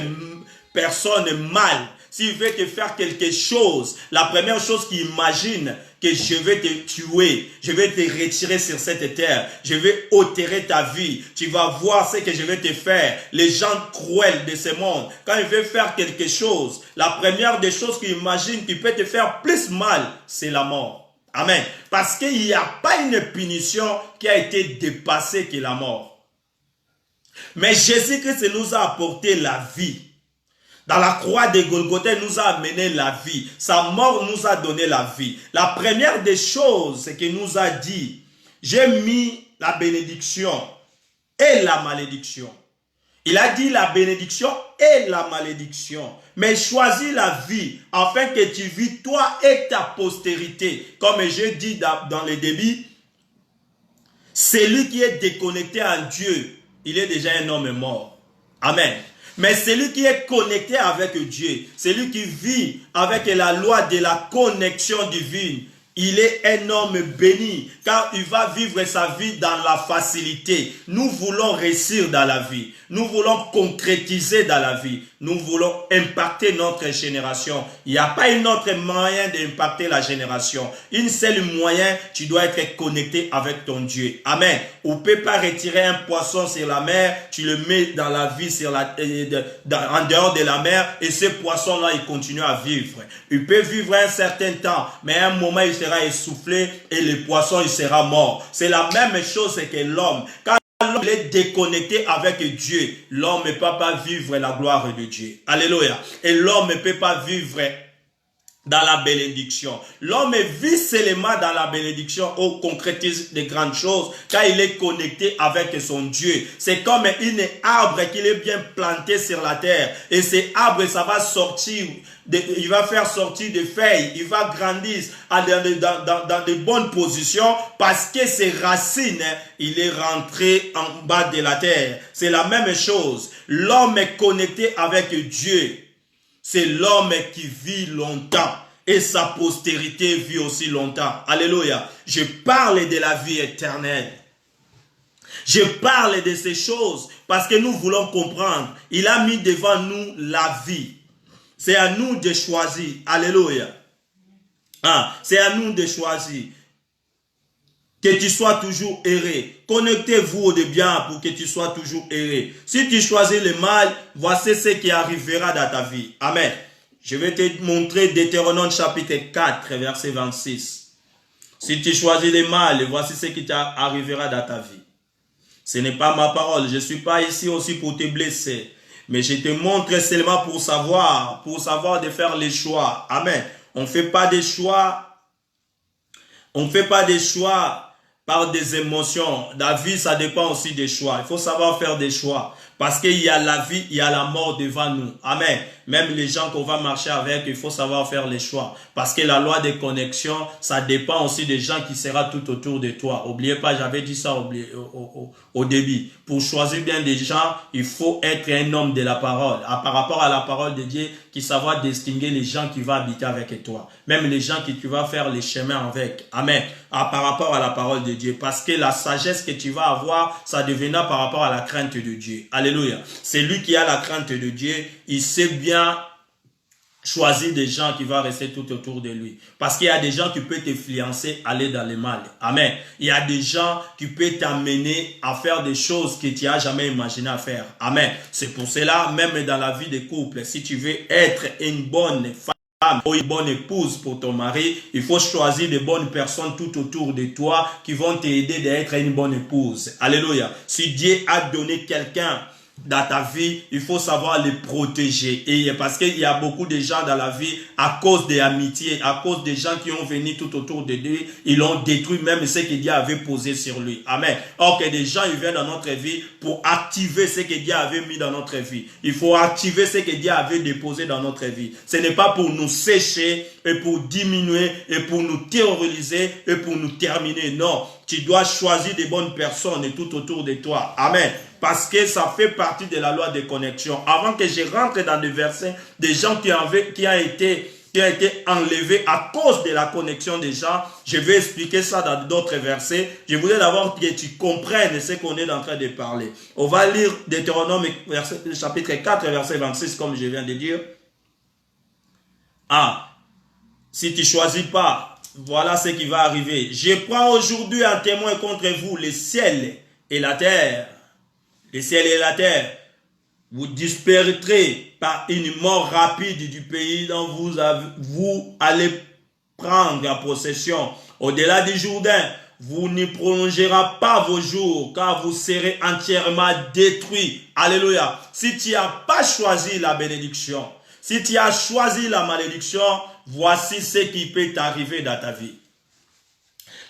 personne mal, s'il veut te faire quelque chose, la première chose qu'il imagine, que je vais te tuer, je vais te retirer sur cette terre, je vais altérer ta vie, tu vas voir ce que je vais te faire. Les gens cruels de ce monde, quand ils veulent faire quelque chose, la première des choses qu'ils imaginent qui peut te faire plus mal, c'est la mort. Amen. Parce qu'il n'y a pas une punition qui a été dépassée que la mort. Mais Jésus-Christ nous a apporté la vie. Dans la croix de Golgotha, il nous a amené la vie. Sa mort nous a donné la vie. La première des choses, c'est qu'il nous a dit, j'ai mis la bénédiction et la malédiction. Il a dit la bénédiction et la malédiction. Mais choisis la vie afin que tu vis toi et ta postérité. Comme j'ai dit dans le début, celui qui est déconnecté à Dieu, il est déjà un homme mort. Amen. Mais celui qui est connecté avec Dieu, celui qui vit avec la loi de la connexion divine, il est un homme béni, car il va vivre sa vie dans la facilité. Nous voulons réussir dans la vie. Nous voulons concrétiser dans la vie. Nous voulons impacter notre génération. Il n'y a pas un autre moyen d'impacter la génération. Une seule moyen, tu dois être connecté avec ton Dieu. Amen. On ne peut pas retirer un poisson sur la mer, tu le mets dans la vie en dehors de la mer, et ce poisson-là, il continue à vivre. Il peut vivre un certain temps, mais à un moment, il sera essoufflé et le poisson, il sera mort. C'est la même chose que l'homme. Quand l'homme est déconnecté avec Dieu, l'homme ne peut pas vivre la gloire de Dieu. Alléluia. Et l'homme ne peut pas vivre dans la bénédiction. L'homme vit seulement dans la bénédiction ou concrétise de grandes choses quand il est connecté avec son Dieu. C'est comme un arbre qui est bien planté sur la terre. Et cet arbre, ça va sortir, il va faire sortir des feuilles, il va grandir dans de bonnes positions parce que ses racines, il est rentré en bas de la terre. C'est la même chose. L'homme est connecté avec Dieu. C'est l'homme qui vit longtemps et sa postérité vit aussi longtemps. Alléluia. Je parle de la vie éternelle. Je parle de ces choses parce que nous voulons comprendre. Il a mis devant nous la vie. C'est à nous de choisir. Alléluia. C'est à nous de choisir. que tu sois toujours erré. Connectez-vous au bien pour que tu sois toujours erré. Si tu choisis le mal, voici ce qui arrivera dans ta vie. Amen. Je vais te montrer Deutéronome chapitre 4, verset 26. Si tu choisis le mal, voici ce qui arrivera dans ta vie. Ce n'est pas ma parole. Je ne suis pas ici aussi pour te blesser. Mais je te montre seulement pour savoir de faire les choix. Amen. On ne fait pas des choix. On ne fait pas des choix par des émotions. La vie, ça dépend aussi des choix. Il faut savoir faire des choix. Parce qu'il y a la vie, il y a la mort devant nous. Amen. Même les gens qu'on va marcher avec, il faut savoir faire les choix. Parce que la loi des connexions, ça dépend aussi des gens qui seront tout autour de toi. N'oubliez pas, j'avais dit ça au début. Pour choisir bien des gens, il faut être un homme de la parole. Par rapport à la parole de Dieu, qui savoir distinguer les gens qui vont habiter avec toi. Même les gens qui tu vas faire les chemins avec. Amen. Par rapport à la parole de Dieu. Parce que la sagesse que tu vas avoir, ça deviendra par rapport à la crainte de Dieu. Alléluia. C'est lui qui a la crainte de Dieu. Il sait bien choisir des gens qui vont rester tout autour de lui. Parce qu'il y a des gens qui peuvent t'influencer à aller dans le mal. Amen. Il y a des gens qui peuvent t'amener à faire des choses que tu n'as jamais imaginé à faire. Amen. C'est pour cela, même dans la vie des couples, si tu veux être une bonne femme ou une bonne épouse pour ton mari, il faut choisir de bonnes personnes tout autour de toi qui vont t'aider d'être une bonne épouse. Alléluia. Si Dieu a donné quelqu'un dans ta vie, il faut savoir les protéger. Et parce qu'il y a beaucoup de gens dans la vie, à cause des amitiés, à cause des gens qui ont venu tout autour de lui, ils l'ont détruit même ce que Dieu avait posé sur lui. Amen. Or que des gens, ils viennent dans notre vie pour activer ce que Dieu avait mis dans notre vie. Il faut activer ce que Dieu avait déposé dans notre vie. Ce n'est pas pour nous sécher et pour diminuer et pour nous terroriser et pour nous terminer. Non. Tu dois choisir des bonnes personnes et tout autour de toi. Amen. Parce que ça fait partie de la loi de connexion. Avant que je rentre dans des versets, des gens qui ont été enlevés à cause de la connexion des gens, je vais expliquer ça dans d'autres versets. Je voulais d'abord que tu comprennes ce qu'on est en train de parler. On va lire Deutéronome chapitre 4, verset 26, comme je viens de dire. Si tu ne choisis pas, voilà ce qui va arriver. Je prends aujourd'hui un témoin contre vous, le ciel et la terre. Le ciel et la terre. Vous disparaîtrez par une mort rapide du pays dont vous allez prendre en possession. Au-delà du Jourdain, vous ne prolongerez pas vos jours, car vous serez entièrement détruits. Alléluia. Si tu n'as pas choisi la bénédiction, si tu as choisi la malédiction, voici ce qui peut t'arriver dans ta vie.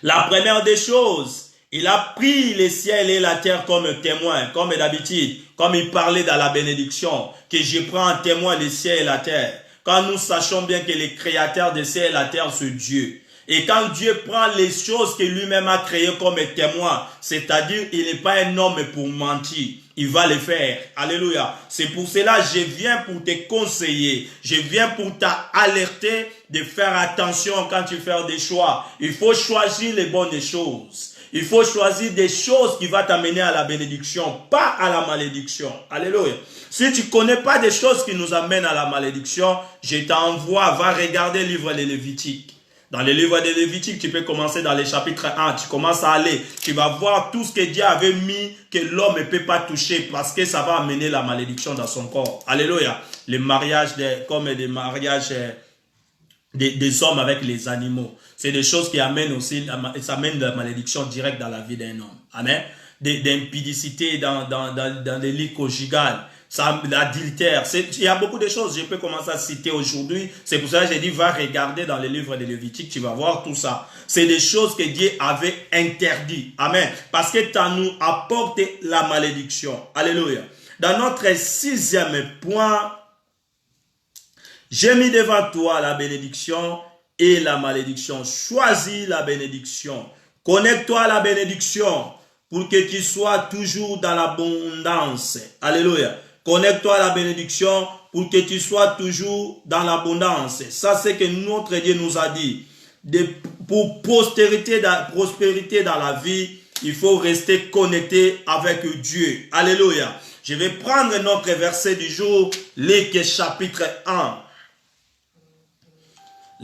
La première des choses, il a pris les ciels et la terre comme témoin, comme d'habitude, comme il parlait dans la bénédiction, que je prends en témoin les ciels et la terre. Quand nous sachons bien que le créateur des ciels et la terre, c'est Dieu. Et quand Dieu prend les choses que lui-même a créées comme témoin, c'est-à-dire il n'est pas un homme pour mentir, il va le faire. Alléluia. C'est pour cela que je viens pour te conseiller, je viens pour t'alerter de faire attention quand tu fais des choix. Il faut choisir les bonnes choses. Il faut choisir des choses qui vont t'amener à la bénédiction, pas à la malédiction. Alléluia. Si tu ne connais pas des choses qui nous amènent à la malédiction, je t'envoie, va regarder le livre de Lévitique. Dans le livre de Lévitique, tu peux commencer dans le chapitre 1. Tu commences à aller. Tu vas voir tout ce que Dieu avait mis que l'homme ne peut pas toucher parce que ça va amener la malédiction dans son corps. Alléluia. Les mariages, comme des mariages des hommes avec les animaux. C'est des choses qui amènent aussi, ça amène la malédiction directe dans la vie d'un homme. Amen. D'impudicité dans les lits conjugales. L'adultère. Il y a beaucoup de choses. Je peux commencer à citer aujourd'hui. C'est pour ça que j'ai dit, va regarder dans les livres de Lévitique. Tu vas voir tout ça. C'est des choses que Dieu avait interdites. Amen. Parce que ça nous apporte la malédiction. Alléluia. Dans notre 6e point, j'ai mis devant toi la bénédiction et la malédiction. Choisis la bénédiction. Connecte-toi à la bénédiction pour que tu sois toujours dans l'abondance. Alléluia. Connecte-toi à la bénédiction pour que tu sois toujours dans l'abondance. Ça, c'est que notre Dieu nous a dit. Pour prospérité dans la vie, il faut rester connecté avec Dieu. Alléluia. Je vais prendre notre verset du jour, Luc chapitre 1.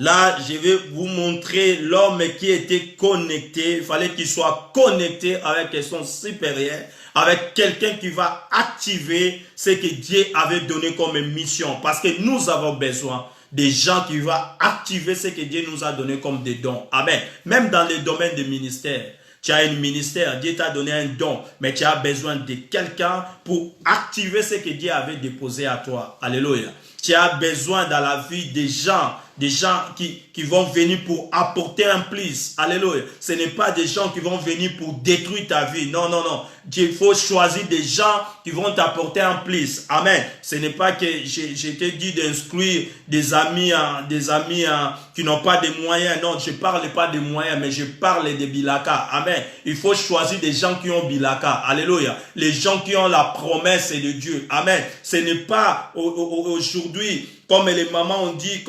Là, je vais vous montrer l'homme qui était connecté. Il fallait qu'il soit connecté avec son supérieur, avec quelqu'un qui va activer ce que Dieu avait donné comme mission. Parce que nous avons besoin des gens qui vont activer ce que Dieu nous a donné comme des dons. Amen. Même dans les domaines de ministère. Tu as un ministère, Dieu t'a donné un don, mais tu as besoin de quelqu'un pour activer ce que Dieu avait déposé à toi. Alléluia. Tu as besoin dans la vie des gens qui vont venir pour apporter un plus. Alléluia. Ce n'est pas des gens qui vont venir pour détruire ta vie. Non, non, non. Il faut choisir des gens qui vont t'apporter un plus. Amen. Ce n'est pas que je t'ai dit d'instruire des amis qui n'ont pas de moyens. Non, je ne parle pas de moyens, mais je parle de bilaka. Amen. Il faut choisir des gens qui ont bilaka. Alléluia. Les gens qui ont la promesse de Dieu. Amen. Ce n'est pas aujourd'hui comme les mamans ont dit,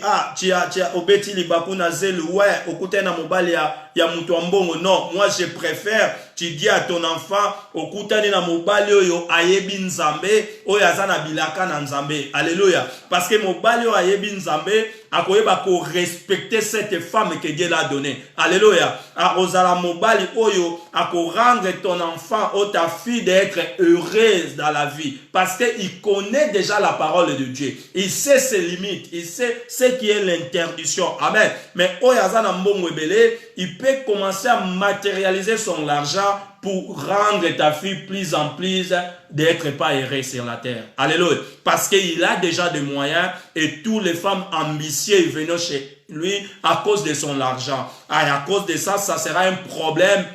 ah, tu as obéti libaku na zelu, ouais, okute na mobali ya mutu ambongo. Non, moi je préfère, tu dis à ton enfant, okute na mobali oyo ayebi nzambe, oyo azana bilaka na nzambe. Alléluia. Parce que mobali oyo ayebi nzambe, akoyeba ko respecter cette femme que Dieu l'a donnée. Alléluia. Ozala mobali oyo ako rendre ton enfant ou ta fille d'être heureuse dans la vie. Parce qu'il connaît déjà la parole de Dieu. Il sait ses limites. Il sait ce qui est l'interdiction. Amen. Mais oyazana mbongo ebele, il peut commencer à matérialiser son argent pour rendre ta fille plus en plus d'être pas heureuse sur la terre. Alléluia. Parce qu'il a déjà des moyens et toutes les femmes ambitieuses venaient chez lui à cause de son argent. À cause de ça, ça sera un problème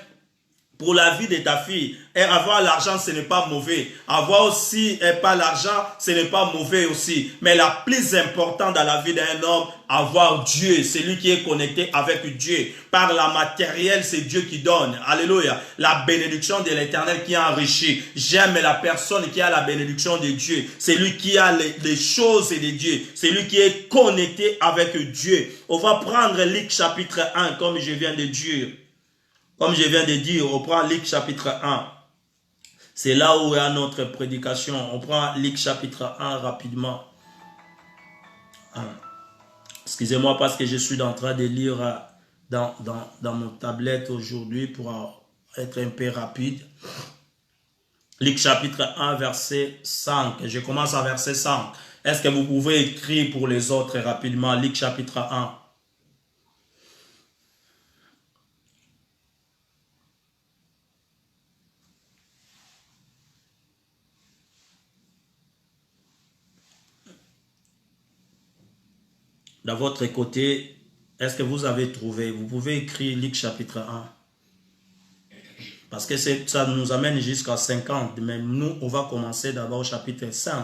pour la vie de ta fille. Et avoir l'argent, ce n'est pas mauvais. Avoir aussi pas l'argent, ce n'est pas mauvais aussi. Mais la plus importante dans la vie d'un homme, avoir Dieu. C'est lui qui est connecté avec Dieu. Par la matérielle, c'est Dieu qui donne. Alléluia. La bénédiction de l'Éternel qui enrichit. J'aime la personne qui a la bénédiction de Dieu. C'est lui qui a les choses de Dieu. C'est lui qui est connecté avec Dieu. On va prendre Luc chapitre 1, comme je viens de dire. Comme je viens de dire, on prend Luc chapitre 1. C'est là où est notre prédication. On prend Luc chapitre 1 rapidement. Excusez-moi parce que je suis en train de lire dans mon tablette aujourd'hui pour être un peu rapide. Luc chapitre 1 verset 5. Je commence à verset 5. Est-ce que vous pouvez écrire pour les autres rapidement? Luc chapitre 1. De votre côté, est-ce que vous avez trouvé? Vous pouvez écrire Luc chapitre 1. Parce que ça nous amène jusqu'à 50. Mais nous, on va commencer d'abord au chapitre 5.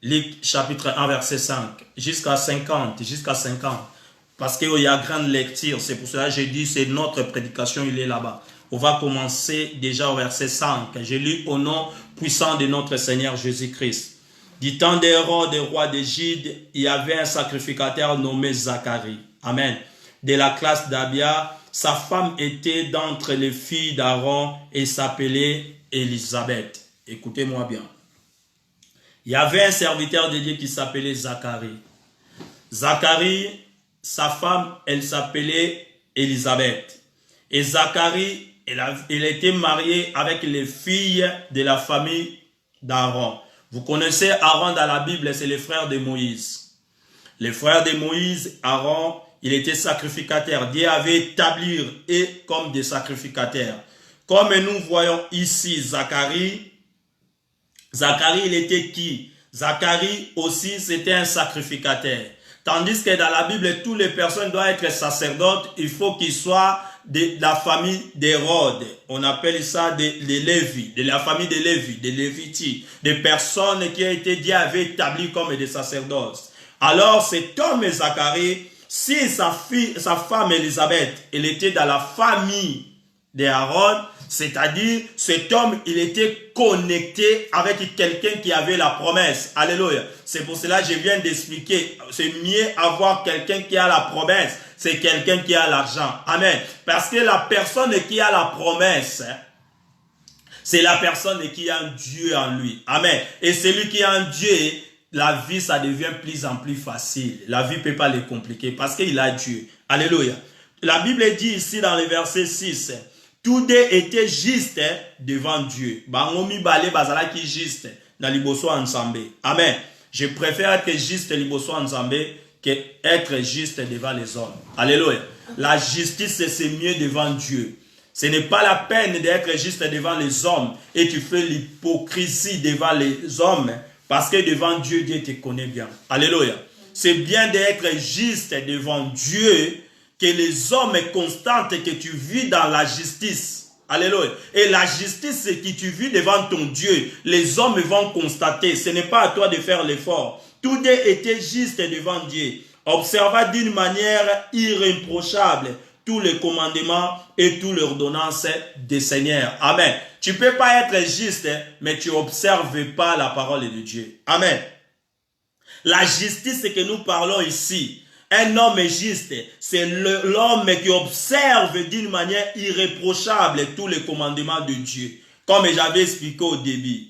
Luc chapitre 1, verset 5. Jusqu'à 50. Jusqu'à 50. Parce qu'il y a grande lecture. C'est pour cela que j'ai dit, c'est notre prédication, il est là-bas. On va commencer déjà au verset 5. J'ai lu au nom puissant de notre Seigneur Jésus-Christ. Du temps d'Hérode, roi d'Égypte, il y avait un sacrificateur nommé Zacharie. Amen. De la classe d'Abia, sa femme était d'entre les filles d'Aaron et s'appelait Élisabeth. Écoutez-moi bien. Il y avait un serviteur de Dieu qui s'appelait Zacharie. Zacharie, sa femme, elle s'appelait Élisabeth. Et Zacharie, elle était mariée avec les filles de la famille d'Aaron. Vous connaissez Aaron dans la Bible, c'est le frère de Moïse. Le frère de Moïse, Aaron, il était sacrificateur. Dieu avait établi et comme des sacrificateurs. Comme nous voyons ici Zacharie, il était qui? Zacharie aussi, c'était un sacrificateur. Tandis que dans la Bible, toutes les personnes doivent être sacerdotes. Il faut qu'ils soient de la famille d'Hérode. On appelle ça des Lévi, de la famille de Lévi, des Lévites, des personnes qui ont été Dieu avait établies comme des sacerdotes. Alors cet homme Zacharie, si sa femme Élisabeth, elle était dans la famille d'Aaron, c'est-à-dire cet homme, il était connecté avec quelqu'un qui avait la promesse. Alléluia. C'est pour cela que je viens d'expliquer. C'est mieux avoir quelqu'un qui a la promesse. C'est quelqu'un qui a l'argent. Amen. Parce que la personne qui a la promesse, c'est la personne qui a un Dieu en lui. Amen. Et celui qui a un Dieu, la vie, ça devient plus en plus facile. La vie ne peut pas les compliquer parce qu'il a Dieu. Alléluia. La Bible dit ici dans le verset 6, tous deux étaient justes devant Dieu. Bangomi bale bazala qui juste dans liboso ensemble. Amen. Je préfère être juste liboso ensemble que être juste devant les hommes. Alléluia. La justice, c'est mieux devant Dieu. Ce n'est pas la peine d'être juste devant les hommes et tu fais l'hypocrisie devant les hommes parce que devant Dieu, Dieu te connaît bien. Alléluia. C'est bien d'être juste devant Dieu que les hommes constatent que tu vis dans la justice. Alléluia. Et la justice que tu vis devant ton Dieu, les hommes vont constater. Ce n'est pas à toi de faire l'effort. Tous deux étaient justes devant Dieu. Observa d'une manière irréprochable tous les commandements et toutes les ordonnances des Seigneurs. Amen. Tu ne peux pas être juste, mais tu n'observes pas la parole de Dieu. Amen. La justice que nous parlons ici, un homme juste, c'est l'homme qui observe d'une manière irréprochable tous les commandements de Dieu. Comme j'avais expliqué au début.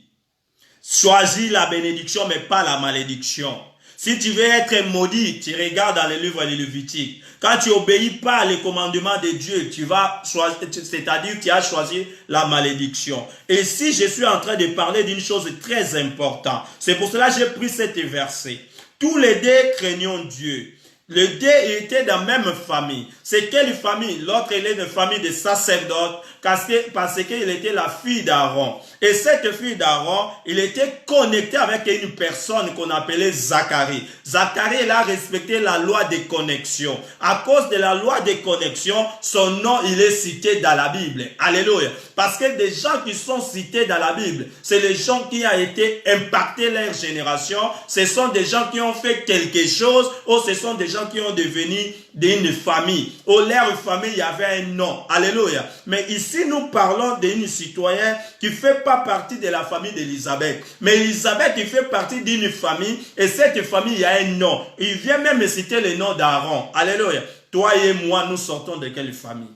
Choisis la bénédiction, mais pas la malédiction. Si tu veux être maudit, tu regardes dans le livre de Lévitique. Quand tu n'obéis pas les commandements de Dieu, tu vas choisir, c'est-à-dire tu as choisi la malédiction. Et si je suis en train de parler d'une chose très importante, c'est pour cela que j'ai pris cet verset. Tous les deux craignons Dieu. Les deux étaient dans la même famille. C'est quelle famille? L'autre, il est de famille de sacerdotes parce qu'il était la fille d'Aaron. Et cette fille d'Aaron, il était connecté avec une personne qu'on appelait Zacharie. Zacharie, il a respecté la loi des connexions. À cause de la loi des connexions, son nom, il est cité dans la Bible. Alléluia. Parce que des gens qui sont cités dans la Bible, c'est les gens qui ont été impactés leur génération. Ce sont des gens qui ont fait quelque chose ou ce sont des gens qui ont devenu d'une famille. Au leur famille, il y avait un nom. Alléluia. Mais ici, nous parlons d'une citoyenne qui ne fait pas partie de la famille d'Élisabeth. Mais Élisabeth, il fait partie d'une famille et cette famille, il y a un nom. Il vient même citer le nom d'Aaron. Alléluia. Toi et moi, nous sortons de quelle famille?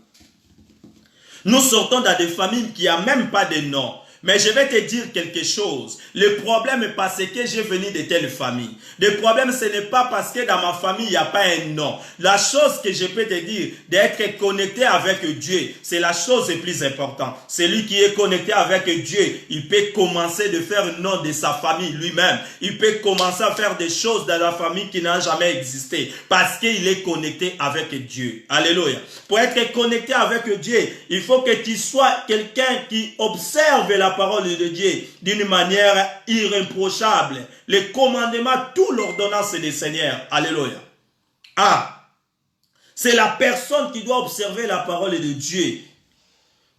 Nous sortons dans des familles qui n'ont même pas de nom. Mais je vais te dire quelque chose. Le problème est parce que j'ai venu de telle famille. Le problème, ce n'est pas parce que dans ma famille, il n'y a pas un nom. La chose que je peux te dire, d'être connecté avec Dieu, c'est la chose la plus importante. Celui qui est connecté avec Dieu, il peut commencer de faire le nom de sa famille lui-même. Il peut commencer à faire des choses dans la famille qui n'ont jamais existé. Parce qu'il est connecté avec Dieu. Alléluia. Pour être connecté avec Dieu, il faut que tu sois quelqu'un qui observe la parole de Dieu d'une manière irréprochable. Les commandements, tout l'ordonnance des Seigneurs. Alléluia. Ah, c'est la personne qui doit observer la parole de Dieu.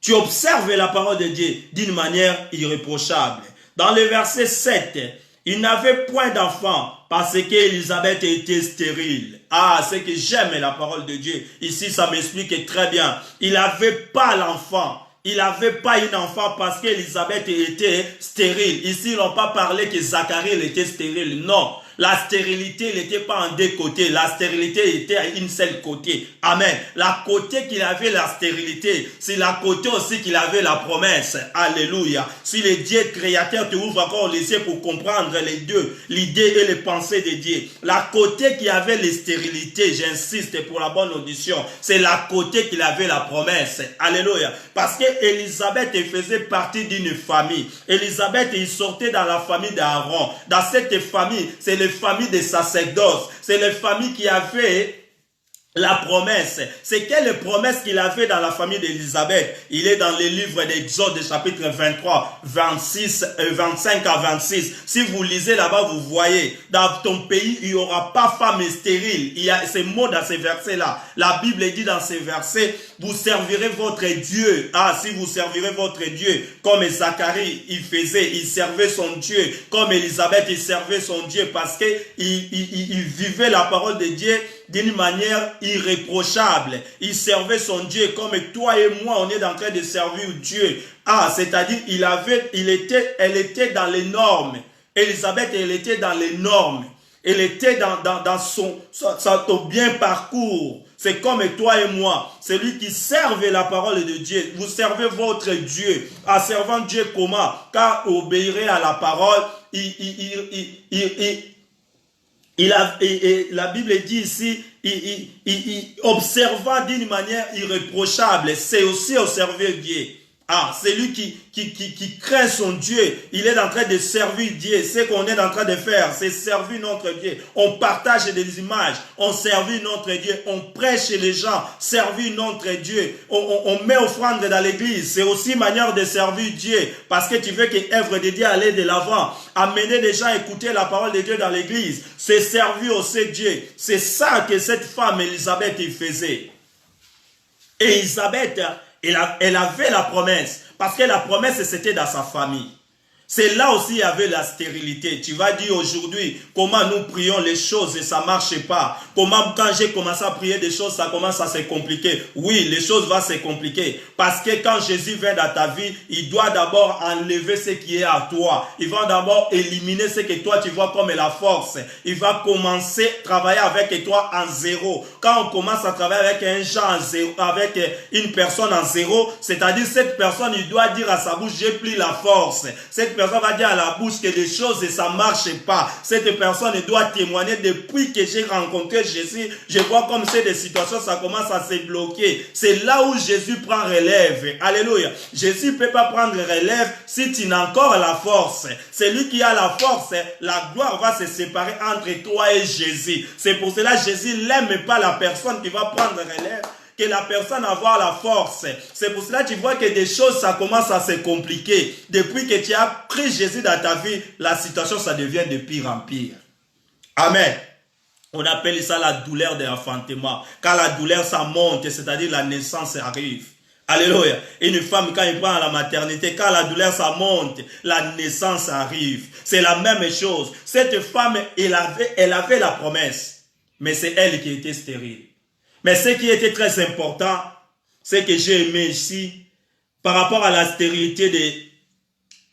Tu observes la parole de Dieu d'une manière irréprochable. Dans le verset 7, il n'avait point d'enfant parce qu'Élisabeth était stérile. Ah, c'est que j'aime la parole de Dieu. Ici, ça m'explique très bien. Il n'avait pas l'enfant. Il n'avait pas un enfant parce qu'Élisabeth était stérile. Ici, ils n'ont pas parlé que Zacharie était stérile. Non. La stérilité n'était pas en deux côtés. La stérilité était à une seule côté. Amen. La côté qu'il avait la stérilité, c'est la côté aussi qu'il avait la promesse. Alléluia. Si le Dieu créateur te ouvre encore les yeux pour comprendre les deux, l'idée et les pensées de Dieu. La côté qui avait les stérilités, j'insiste pour la bonne audition, c'est la côté qu'il avait la promesse. Alléluia. Parce que Élisabeth faisait partie d'une famille. Élisabeth, il sortait dans la famille d'Aaron. Dans cette famille, c'est les familles des sacerdotes. C'est les familles qui avaient la promesse. C'est quelle promesse qu'il avait dans la famille d'Élisabeth? Il est dans le livre d'Exode, chapitre 23, 25 à 26. Si vous lisez là-bas, vous voyez, dans ton pays, il n'y aura pas femme stérile. Il y a ces mots dans ces versets-là. La Bible dit dans ces versets, vous servirez votre Dieu. Ah, si vous servirez votre Dieu, comme Zacharie, il servait son Dieu. Comme Élisabeth, il servait son Dieu parce qu'il vivait la parole de Dieu d'une manière irréprochable. Il servait son Dieu comme toi et moi, on est en train de servir Dieu. Ah, c'est-à-dire, elle était dans les normes. Élisabeth, elle était dans les normes. Elle était dans son bien parcours. C'est comme toi et moi. Celui qui servait la parole de Dieu. Vous servez votre Dieu. En servant Dieu comment? Car vous obéirez à la parole. La Bible dit ici, observant d'une manière irréprochable. C'est aussi observer Dieu. Ah, c'est lui qui craint son Dieu. Il est en train de servir Dieu. Ce qu'on est en train de faire, c'est servir notre Dieu. On partage des images. On servit notre Dieu. On prêche les gens. Servir notre Dieu. On met offrande dans l'église. C'est aussi une manière de servir Dieu. Parce que tu veux que l'œuvre de Dieu aille de l'avant. Amener les gens à écouter la parole de Dieu dans l'église. C'est servir aussi Dieu. C'est ça que cette femme Élisabeth faisait. Et Élisabeth, elle avait la promesse, parce que la promesse c'était dans sa famille. C'est là aussi il y avait la stérilité. Tu vas dire aujourd'hui, comment nous prions les choses et ça ne marche pas. Comment quand j'ai commencé à prier des choses, ça commence à se compliquer. Oui, les choses vont se compliquer. Parce que quand Jésus vient dans ta vie, il doit d'abord enlever ce qui est à toi. Il va d'abord éliminer ce que toi tu vois comme la force. Il va commencer à travailler avec toi en zéro. Quand on commence à travailler avec un gens en zéro, avec une personne en zéro, c'est-à-dire cette personne, il doit dire à sa bouche, j'ai pris la force. Cette personne va dire à la bouche que les choses, ça ne marche pas. Cette personne doit témoigner depuis que j'ai rencontré Jésus. Je vois comme c'est des situations, ça commence à se bloquer. C'est là où Jésus prend relève. Alléluia. Jésus ne peut pas prendre relève si tu n'as encore la force. C'est lui qui a la force. La gloire va se séparer entre toi et Jésus. C'est pour cela que Jésus n'aime pas la personne qui va prendre relève, que la personne avoir la force. C'est pour cela que tu vois que des choses, ça commence à se compliquer. Depuis que tu as pris Jésus dans ta vie, la situation, ça devient de pire en pire. Amen. On appelle ça la douleur de l'enfantement. Quand la douleur, ça monte, c'est-à-dire la naissance arrive. Alléluia. Une femme, quand elle prend la maternité, quand la douleur, ça monte, la naissance arrive. C'est la même chose. Cette femme, elle avait la promesse. Mais c'est elle qui était stérile. Mais ce qui était très important, c'est que j'ai aimé ici, par rapport à la stérilité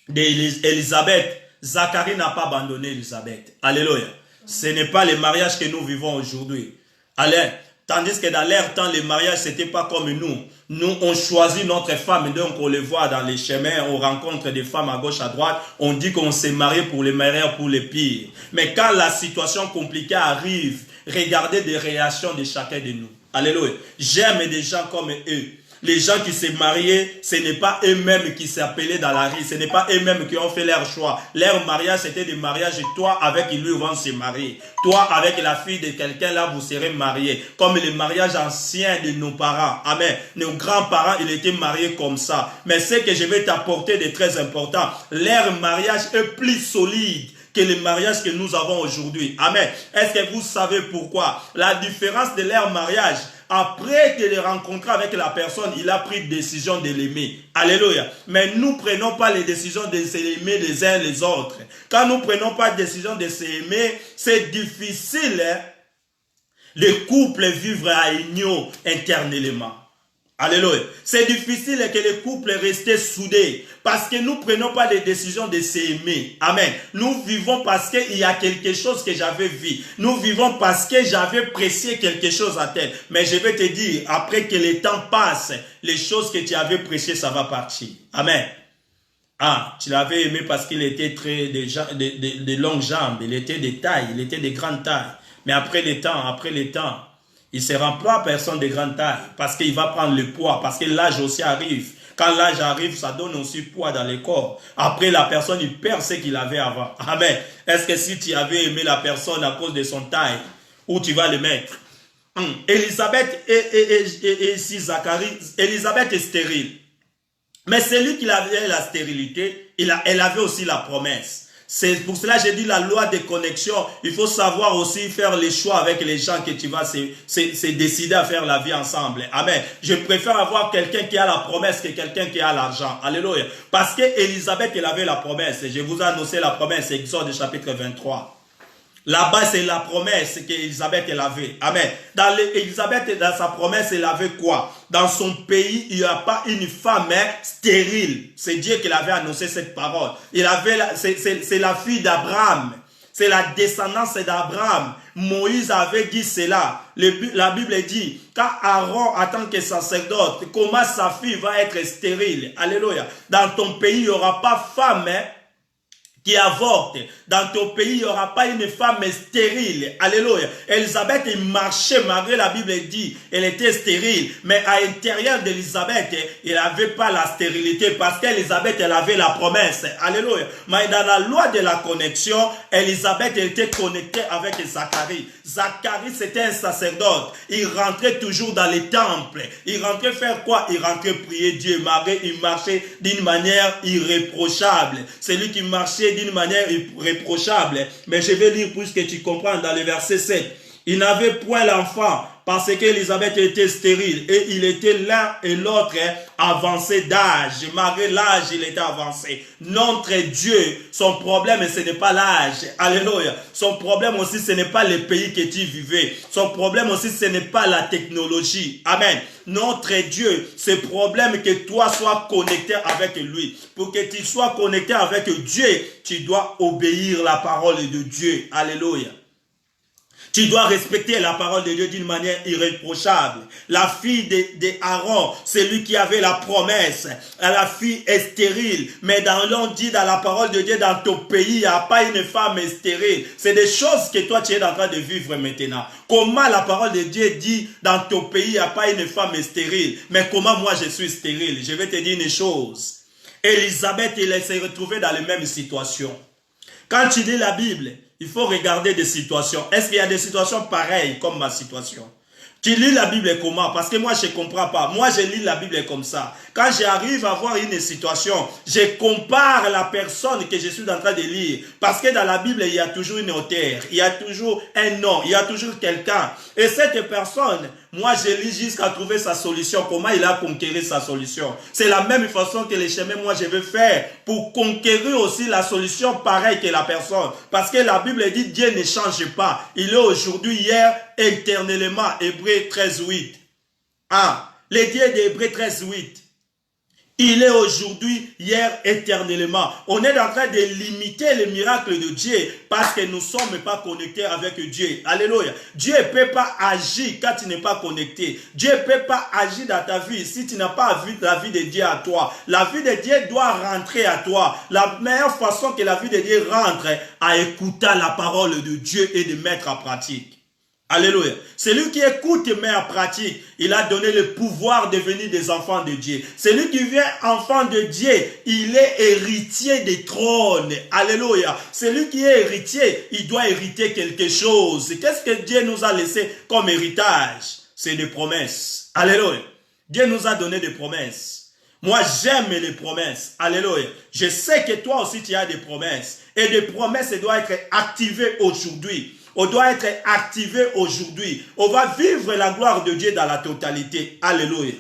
d'Élisabeth, Zacharie n'a pas abandonné Élisabeth. Alléluia. Ce n'est pas le mariage que nous vivons aujourd'hui. Allez. Tandis que dans leur temps, les mariages, ce n'était pas comme nous. Nous, on choisit notre femme, et donc on les voit dans les chemins, on rencontre des femmes à gauche, à droite, on dit qu'on s'est marié pour les meilleurs, pour les pires. Mais quand la situation compliquée arrive, regardez les réactions de chacun de nous. Alléluia. J'aime des gens comme eux. Les gens qui s'est mariés, ce n'est pas eux-mêmes qui s'appelaient dans la rue. Ce n'est pas eux-mêmes qui ont fait leur choix. Leur mariage, c'était des mariages. Toi, avec lui, vont se marier. Toi, avec la fille de quelqu'un, là, vous serez mariés. Comme les mariages anciens de nos parents. Amen. Nos grands-parents, ils étaient mariés comme ça. Mais ce que je vais t'apporter de très important, leur mariage est plus solide que les mariages que nous avons aujourd'hui. Amen. Est-ce que vous savez pourquoi? La différence de leur mariage, après qu'il ait rencontré avec la personne, il a pris décision de l'aimer. Alléluia. Mais nous ne prenons pas les décisions de s'aimer les uns les autres. Quand nous ne prenons pas la décision de s'aimer, c'est difficile, hein, le couple vivre à union internellement. Alléluia. C'est difficile que les couples restent soudés parce que nous ne prenons pas les décisions de s'aimer. Amen. Nous vivons parce qu'il y a quelque chose que j'avais vu. Nous vivons parce que j'avais pressé quelque chose à terre. Mais je vais te dire, après que le temps passe, les choses que tu avais pressées, ça va partir. Amen. Ah, tu l'avais aimé parce qu'il était de longues jambes, il était de taille, il était de grande taille. Mais après le temps, il ne se rend pas personne de grande taille parce qu'il va prendre le poids, parce que l'âge aussi arrive. Quand l'âge arrive, ça donne aussi poids dans le corps. Après, la personne, il perd ce qu'il avait avant. Amen. Est-ce que si tu avais aimé la personne à cause de son taille, où tu vas le mettre? Élisabeth et Zacharie, Élisabeth est stérile. Mais celui qui avait la stérilité, elle avait aussi la promesse. C'est pour cela que j'ai dit la loi de connexion. Il faut savoir aussi faire les choix avec les gens que tu vas se décider à faire la vie ensemble. Amen. Je préfère avoir quelqu'un qui a la promesse que quelqu'un qui a l'argent. Alléluia. Parce que Élisabeth, elle avait la promesse. Je vous ai annoncé la promesse, Exode chapitre 23. Là-bas, c'est la promesse qu'Élisabeth elle avait. Amen. Élisabeth, dans sa promesse, elle avait quoi? Dans son pays, il n'y a pas une femme stérile. C'est Dieu qui avait annoncé cette parole. C'est la fille d'Abraham. C'est la descendance d'Abraham. Moïse avait dit cela. La Bible dit, quand Aaron, en tant que sacerdote, comment sa fille va être stérile. Alléluia. Dans ton pays, il n'y aura pas femme, hein, qui avorte. Dans ton pays, il n'y aura pas une femme stérile. Alléluia. Élisabeth, il marchait, malgré la Bible dit, elle était stérile. Mais à l'intérieur d'Élisabeth, il n'avait pas la stérilité parce qu'Élisabeth, elle avait la promesse. Alléluia. Mais dans la loi de la connexion, Élisabeth, elle était connectée avec Zacharie. Zacharie, c'était un sacerdote. Il rentrait toujours dans les temples. Il rentrait faire quoi? Il rentrait prier Dieu. Malgré, il marchait d'une manière irréprochable. C'est lui qui marchait d'une manière irréprochable. Mais je vais lire puisque tu comprends dans le verset 7. Il n'avait point l'enfant parce qu'Élisabeth était stérile et il était l'un et l'autre avancé d'âge. Malgré l'âge, il était avancé. Notre Dieu, son problème, ce n'est pas l'âge. Alléluia. Son problème aussi, ce n'est pas le pays que tu vivais. Son problème aussi, ce n'est pas la technologie. Amen. Notre Dieu, ce problème que toi sois connecté avec lui. Pour que tu sois connecté avec Dieu, tu dois obéir la parole de Dieu. Alléluia. Tu dois respecter la parole de Dieu d'une manière irréprochable. La fille d'Aaron, c'est lui qui avait la promesse. La fille est stérile. Mais l'on dit dans la parole de Dieu, dans ton pays, il n'y a pas une femme stérile. C'est des choses que toi tu es en train de vivre maintenant. Comment la parole de Dieu dit, dans ton pays, il n'y a pas une femme stérile. Mais comment moi je suis stérile? Je vais te dire une chose. Élisabeth, elle s'est retrouvée dans les mêmes situations. Quand tu lis la Bible, il faut regarder des situations. Est-ce qu'il y a des situations pareilles comme ma situation? Tu lis la Bible comment? Parce que moi, je ne comprends pas. Moi, je lis la Bible comme ça. Quand j'arrive à voir une situation, je compare la personne que je suis en train de lire. Parce que dans la Bible, il y a toujours une auteure. Il y a toujours un nom. Il y a toujours quelqu'un. Et cette personne, moi, je lis jusqu'à trouver sa solution. Comment il a conquéri sa solution. C'est la même façon que les chemins, moi, je veux faire pour conquérir aussi la solution pareille que la personne. Parce que la Bible dit, Dieu ne change pas. Il est aujourd'hui, hier, éternellement. Hébreux 13:8. Ah, le Dieu d'Hébreux 13:8. Il est aujourd'hui, hier, éternellement. On est en train de limiter les miracles de Dieu parce que nous ne sommes pas connectés avec Dieu. Alléluia. Dieu ne peut pas agir quand tu n'es pas connecté. Dieu ne peut pas agir dans ta vie si tu n'as pas vu la vie de Dieu à toi. La vie de Dieu doit rentrer à toi. La meilleure façon que la vie de Dieu rentre, à écouter la parole de Dieu et de mettre en pratique. Alléluia. Celui qui écoute et met en pratique, il a donné le pouvoir de devenir des enfants de Dieu. Celui qui vient enfant de Dieu, il est héritier des trônes. Alléluia. Celui qui est héritier, il doit hériter quelque chose. Qu'est-ce que Dieu nous a laissé comme héritage? C'est des promesses. Alléluia. Dieu nous a donné des promesses. Moi, j'aime les promesses. Alléluia. Je sais que toi aussi, tu as des promesses. Et des promesses doivent être activées aujourd'hui. On doit être activé aujourd'hui. On va vivre la gloire de Dieu dans la totalité. Alléluia.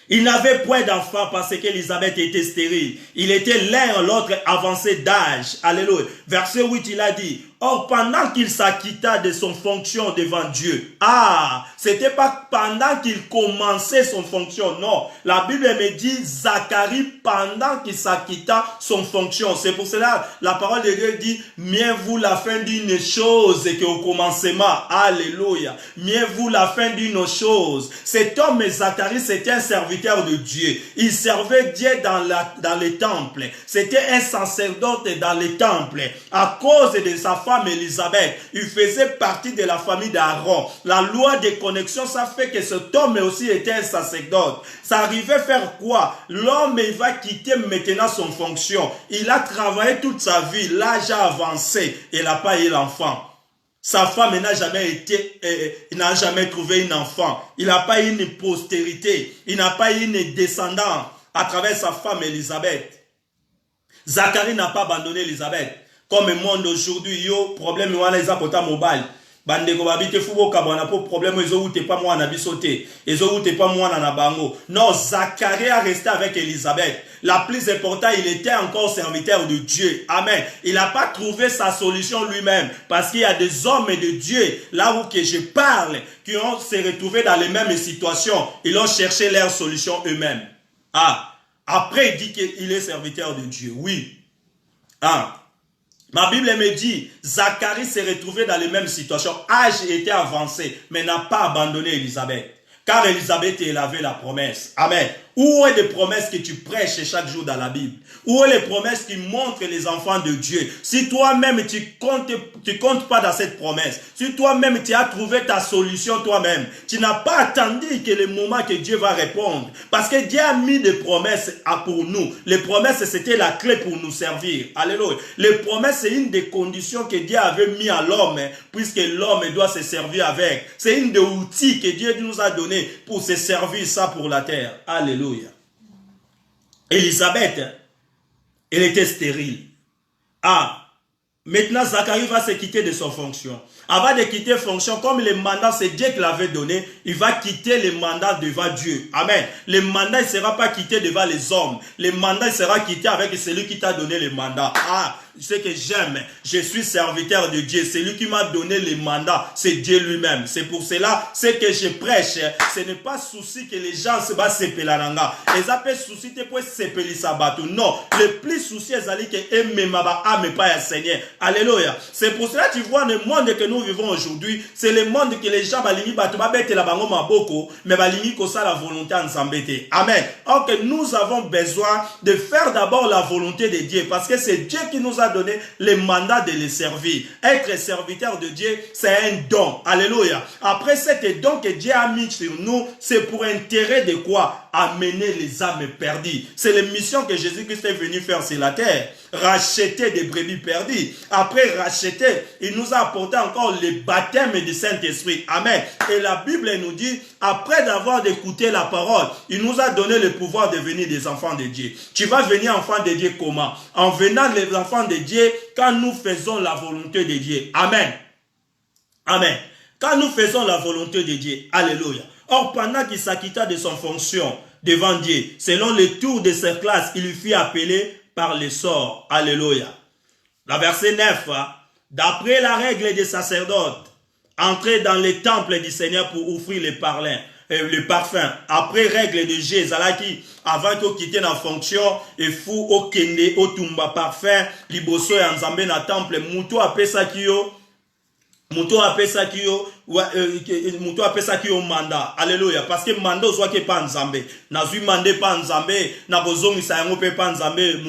Il n'avait point d'enfant parce qu'Élisabeth était stérile. Il était l'un ou l'autre avancé d'âge. Alléluia. Verset 8, il a dit, or pendant qu'il s'acquitta de son fonction devant Dieu. Ah, c'était pas pendant qu'il commençait son fonction. Non, la Bible me dit Zacharie pendant qu'il s'acquitta son fonction. C'est pour cela la parole de Dieu dit, mieux vaut la fin d'une chose qu'au commencement. Alléluia. Mieux vaut la fin d'une chose. Cet homme Zacharie, c'était un serviteur de Dieu. Il servait Dieu dans les temples. C'était un sacerdote dans les temples. À cause de sa femme Élisabeth, il faisait partie de la famille d'Aaron. La loi de connexion, ça fait que cet homme aussi était un sacerdote. Ça arrivait faire quoi? L'homme, il va quitter maintenant son fonction. Il a travaillé toute sa vie, l'âge a avancé, il n'a pas eu l'enfant. Sa femme n'a jamais trouvé un enfant. Il n'a pas eu une postérité. Il n'a pas eu une descendance à travers sa femme Élisabeth. Zacharie n'a pas abandonné Élisabeth. Comme le monde aujourd'hui, yo problème wana eza kota mobile. Bandeko babite fubo kabana po problème ezo ute pas moi na bisoté. Ezo ute pas moi na bango. Non, Zacharie a resté avec Élisabeth. La plus importante, il était encore serviteur de Dieu. Amen. Il n'a pas trouvé sa solution lui-même. Parce qu'il y a des hommes de Dieu, là où que je parle, qui ont se retrouvés dans les mêmes situations. Ils ont cherché leur solution eux-mêmes. Ah. Après, il dit qu'il est serviteur de Dieu. Oui. Ah. Ma Bible me dit, Zacharie s'est retrouvé dans les mêmes situations. Âge était avancé, mais n'a pas abandonné Élisabeth. Car Élisabeth, elle avait la promesse. Amen. Où est les promesses que tu prêches chaque jour dans la Bible? Où est les promesses qui montrent les enfants de Dieu? Si toi-même tu comptes pas dans cette promesse, si toi-même tu as trouvé ta solution toi-même, tu n'as pas attendu que le moment que Dieu va répondre. Parce que Dieu a mis des promesses pour nous. Les promesses, c'était la clé pour nous servir. Alléluia. Les promesses, c'est une des conditions que Dieu avait mis à l'homme, puisque l'homme doit se servir avec. C'est une des outils que Dieu nous a donné pour se servir ça pour la terre. Alléluia. Élisabeth, elle était stérile. Ah, maintenant Zacharie va se quitter de son fonction. Avant de quitter fonction, comme le mandat, c'est Dieu qui l'avait donné, il va quitter le mandat devant Dieu. Amen. Le mandat ne sera pas quitté devant les hommes. Le mandat sera quitté avec celui qui t'a donné le mandat. Ah, ce que j'aime, je suis serviteur de Dieu. C'est lui qui m'a donné le mandat, c'est Dieu lui-même. C'est pour cela, ce que je prêche, ce n'est pas souci que les gens se battent sepelananga. Ils appellent souci te pour sepeli sabato. Non, le plus souci est d'aller que emmemaba ame pas Seigneur. Alléluia. C'est pour cela que tu vois le monde que nous vivons aujourd'hui, c'est le monde que les gens balingi batu babete la bango maboko, mais balingi kosa la volonté en s'embêter. Amen. Or que nous avons besoin de faire d'abord la volonté de Dieu, parce que c'est Dieu qui nous a donné le mandat de les servir. Être serviteur de Dieu, c'est un don. Alléluia. Après cet don que Dieu a mis sur nous, c'est pour intérêt de quoi? Amener les âmes perdues. C'est la mission que Jésus-Christ est venu faire sur la terre. Racheter des brebis perdues. Après racheter, il nous a apporté encore le baptême du Saint-Esprit. Amen. Et la Bible nous dit, après d'avoir écouté la parole, il nous a donné le pouvoir de devenir des enfants de Dieu. Tu vas venir enfant de Dieu comment? En venant les enfants de Dieu, quand nous faisons la volonté de Dieu. Amen. Amen. Quand nous faisons la volonté de Dieu. Alléluia. Or, pendant qu'il s'acquitta de son fonction devant Dieu, selon le tour de ses classes, il lui fut appelé par le sort. Alléluia. La verset 9, d'après la règle des sacerdotes, entrer dans le temple du Seigneur pour offrir le parfum. Après règle de Jésus, avant de quitter la fonction, il faut au kende, au tumba parfum, liboso et ensemble dans le temple, muto apé sakio, muto apé sakio, muto apé sakio mandat. Alléluia. Parce que mandat soit que pas nzambe. Nazui mandé pas nzambe, na bozongi sa yango pe pas nzambe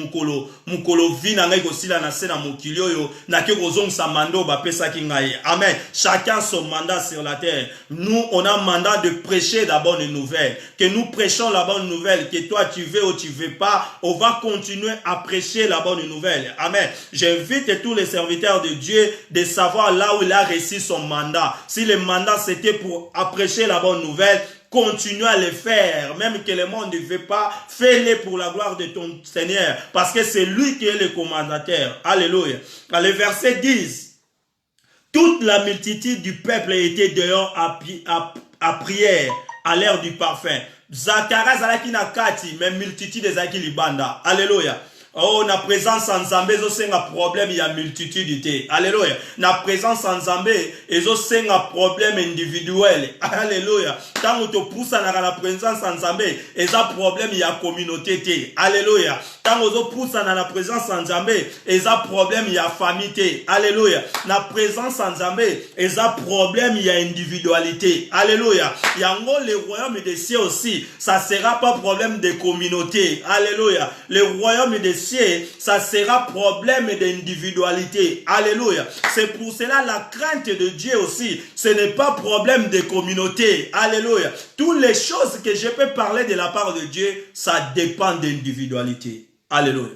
mukolo vina ngai kosila na sena mokilio yo, na ke bozongi sa mando ba pesa ki ngai. Amen. Chacun son mandat sur la terre. Nous on a mandat de prêcher la bonne nouvelle. Que nous prêchons la bonne nouvelle, que toi tu veux ou tu veux pas, on va continuer à prêcher la bonne nouvelle. Amen. J'invite tous les serviteurs de Dieu de savoir là où il a reçu son mandat. Si le mandat c'était pour prêcher la bonne nouvelle, continue à le faire, même que le monde ne veut pas, fais-le pour la gloire de ton Seigneur, parce que c'est lui qui est le commandateur. Alléluia. Dans le verset 10, toute la multitude du peuple était dehors à prière à l'heure du parfum. Zacharie zalaki na kati, mais multitude zalaki libanda. Alléluia. Oh, na présence en Zambé, c'est un problème, il y a multitude. Alléluia. Na présence en Zambé, c'est un problème individuel. Alléluia. Tant que tu pousses à la présence en Zambé, il y a un problème, il y a communauté. Alléluia. Tant que tu pousses à la présence en Zambé, il y a un problème, il y a famille. Alléluia. Na présence en Zambé, il y a un problème, il y a individualité. Alléluia. Il y a le royaume des cieux aussi. Ça sera pas problème de communauté. Alléluia. Le royaume des cieux, ça sera problème d'individualité. Alléluia. C'est pour cela la crainte de Dieu aussi, ce n'est pas problème de communauté. Alléluia. Toutes les choses que je peux parler de la part de Dieu, ça dépend d'individualité. Alléluia.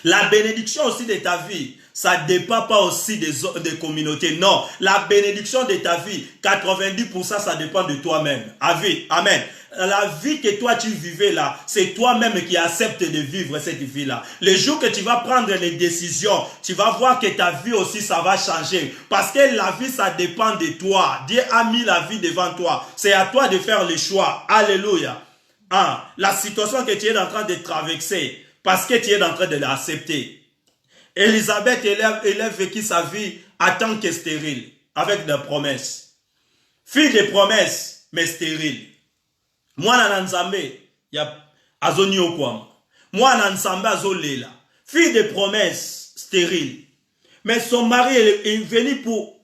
La bénédiction aussi de ta vie, ça ne dépend pas aussi des communautés. Non, la bénédiction de ta vie, 90% ça dépend de toi-même. Amen. La vie que toi tu vivais là, c'est toi-même qui acceptes de vivre cette vie-là. Le jour que tu vas prendre les décisions, tu vas voir que ta vie aussi ça va changer. Parce que la vie ça dépend de toi. Dieu a mis la vie devant toi. C'est à toi de faire le choix. Alléluia. La situation que tu es en train de traverser, parce que tu es en train de l'accepter. Élisabeth, elle a vécu sa vie en tant que stérile, avec des promesses. Fille de promesses, mais stérile. Moi, Nzambe, ya azoni okwam. Moi, Nzambe azolela. Fille de promesses, stérile. Mais son mari est venu pour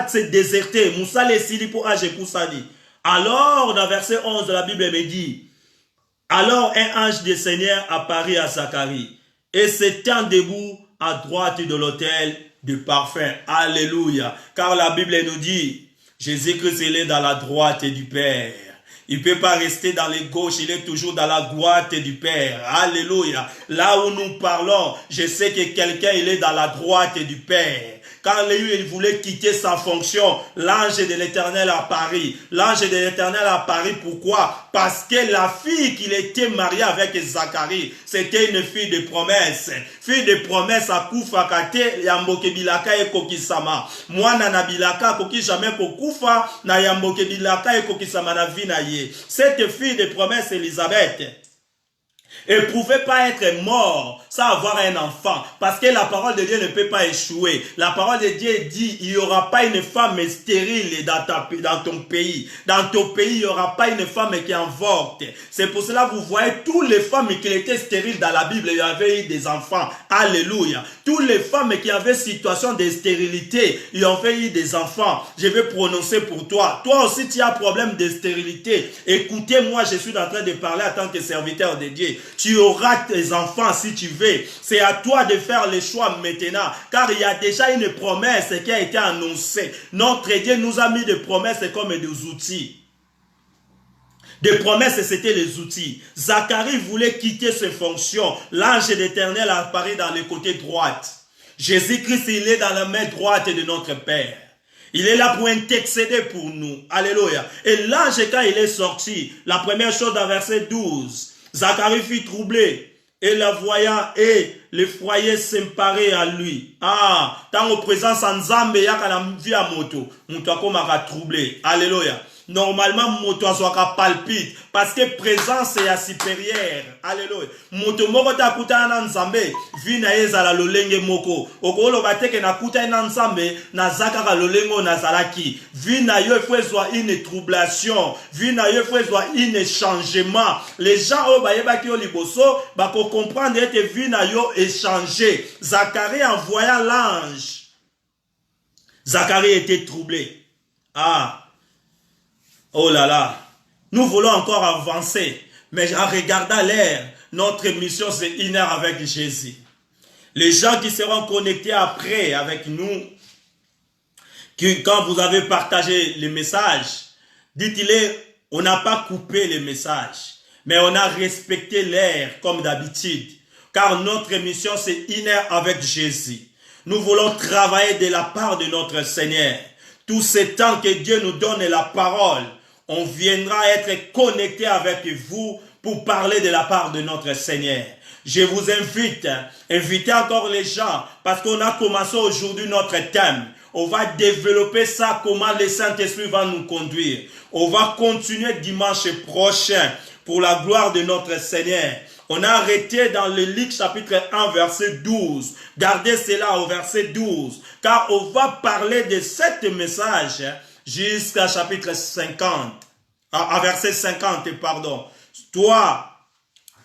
se déserter. Moussa les sili pour âge pour sali. Alors, dans verset 11 de la Bible, me dit, alors un ange du Seigneur apparut à Zacharie et s'étend debout à droite de l'autel du parfum. Alléluia. Car la Bible nous dit, Jésus-Christ, il est dans la droite du Père. Il ne peut pas rester dans les gauches, il est toujours dans la droite du Père. Alléluia. Là où nous parlons, je sais que quelqu'un, il est dans la droite du Père. Quand Léhu, il voulait quitter sa fonction, l'ange de l'Éternel apparut. L'ange de l'Éternel apparut, pourquoi? Parce que la fille qu'il était marié avec Zacharie, c'était une fille de promesse. Fille de promesse à Koufa Kate, Yamboke Bilaka et Kokisama. Moi, Nana Bilaka, Koki jamais Kokufa, na Yamboke Bilaka et Kokisama na Vinaye. Cette fille de promesse, Élisabeth, elle ne pouvait pas être morte sans avoir un enfant. Parce que la parole de Dieu ne peut pas échouer. La parole de Dieu dit, il n'y aura pas une femme stérile dans ton pays. Dans ton pays, il n'y aura pas une femme qui avorte. C'est pour cela que vous voyez, toutes les femmes qui étaient stériles dans la Bible, il y avait eu des enfants. Alléluia. Toutes les femmes qui avaient situation de stérilité, il y avait eu des enfants. Je vais prononcer pour toi. Toi aussi, tu as un problème de stérilité. Écoutez-moi, je suis en train de parler en tant que serviteur de Dieu. Tu auras tes enfants si tu veux. C'est à toi de faire les choix maintenant. Car il y a déjà une promesse qui a été annoncée. Notre Dieu nous a mis des promesses comme des outils. Des promesses, c'était les outils. Zacharie voulait quitter ses fonctions. L'ange de l'Éternel apparaît dans le côté droit. Jésus-Christ, il est dans la main droite de notre Père. Il est là pour intercéder pour nous. Alléluia. Et l'ange, quand il est sorti, la première chose dans verset 12, Zacharie fut troublé et la voyant et le foyer s'emparait à lui. Ah, tant au présence en Nzambe, il y a la vie à moto. Moto comme troublé. Alléluia. Normalement, moto soit palpite parce que présence est supérieure. Alléluia. Moto moko ta kuta na Nzambe, vina eza la lolenge moko. Okolo bateke na kuta na Nzambe, na zakaka lolengo na zalaki. Vina yo faut soit une troublation, vina yo faut soit un changement. Les gens au bayeba ki o liboso, ba ko comprendre que vina yo est changé. Zacharie en voyant l'ange, Zacharie était troublé. Ah. Oh là là, nous voulons encore avancer, mais en regardant l'heure, notre mission c'est une heure avec Jésus. Les gens qui seront connectés après avec nous, quand vous avez partagé le message, dites-le, on n'a pas coupé le message, mais on a respecté l'heure comme d'habitude, car notre mission c'est une heure avec Jésus. Nous voulons travailler de la part de notre Seigneur. Tout ce temps que Dieu nous donne la parole, on viendra être connecté avec vous pour parler de la part de notre Seigneur. Je vous invite, invitez encore les gens, parce qu'on a commencé aujourd'hui notre thème. On va développer ça, comment le Saint-Esprit va nous conduire. On va continuer dimanche prochain pour la gloire de notre Seigneur. On a arrêté dans le Luc chapitre 1 verset 12. Gardez cela au verset 12. Car on va parler de cet message jusqu'à chapitre 50. À verset 50, pardon. Toi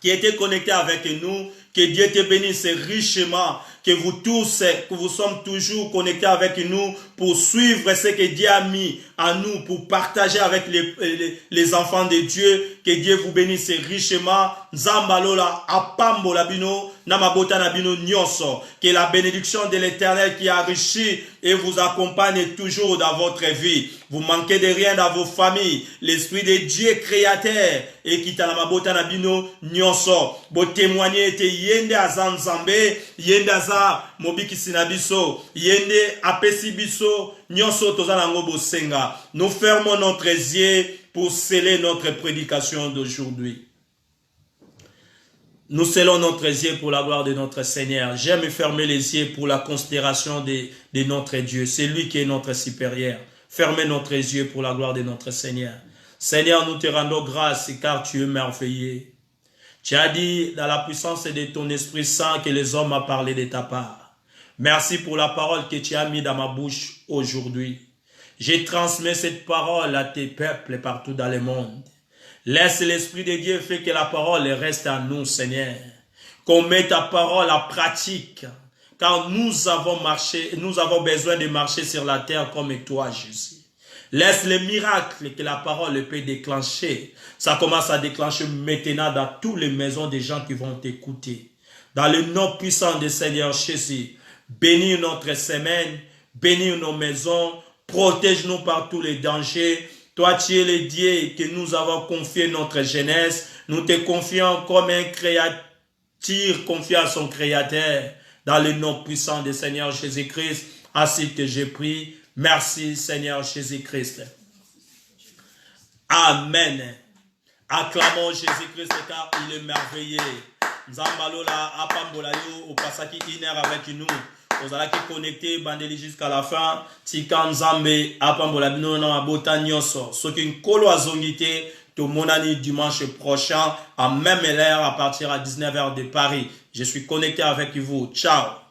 qui étais connecté avec nous, que Dieu te bénisse richement, que vous tous, que vous sommes toujours connectés avec nous pour suivre ce que Dieu a mis à nous, pour partager avec les enfants de Dieu. Que Dieu vous bénisse richement. Nzambalola apambola bino namabota na bino nyonso. Que la bénédiction de l'Éternel qui enrichit et vous accompagne toujours dans votre vie. Vous manquez de rien dans vos familles. L'Esprit de Dieu créateur et qui t'a namabota na bino nyonso. Bo témoigner te yende azanzambe, yende aza mobiki sinabiso, yende apesi biso nyonso tozana ngobo senga. Nous fermons notre yeux pour sceller notre prédication d'aujourd'hui. Nous scellons notre yeux pour la gloire de notre Seigneur. J'aime fermer les yeux pour la considération de notre Dieu. C'est lui qui est notre supérieur. Fermez notre yeux pour la gloire de notre Seigneur. Seigneur, nous te rendons grâce car tu es merveilleux. Tu as dit dans la puissance de ton Esprit Saint que les hommes ont parlé de ta part. Merci pour la parole que tu as mis dans ma bouche aujourd'hui. Je transmets cette parole à tes peuples partout dans le monde. Laisse l'Esprit de Dieu faire que la parole reste à nous, Seigneur. Qu'on mette ta parole en pratique. car nous avons besoin de marcher sur la terre comme toi, Jésus. Laisse les miracles que la parole peut déclencher. Ça commence à déclencher maintenant dans toutes les maisons des gens qui vont t'écouter. Dans le nom puissant du Seigneur Jésus, bénis notre semaine, bénis nos maisons, protège-nous par tous les dangers. Toi, tu es le Dieu que nous avons confié notre jeunesse. Nous te confions comme un créature confié à son Créateur. Dans le nom puissant du Seigneur Jésus-Christ, ainsi que j'ai pris. Merci Seigneur Jésus-Christ. Amen. Acclamons Jésus-Christ car il est merveilleux. Nzambalola apambola yo opasaki une heure avec nous. Vous allez connecter bandeli jusqu'à la fin. Tika Nzambe apambola bino na mabota nyonso. Soki nkolo azongite to monani dimanche prochain à même heure à partir à 19h de Paris. Je suis connecté avec vous. Ciao.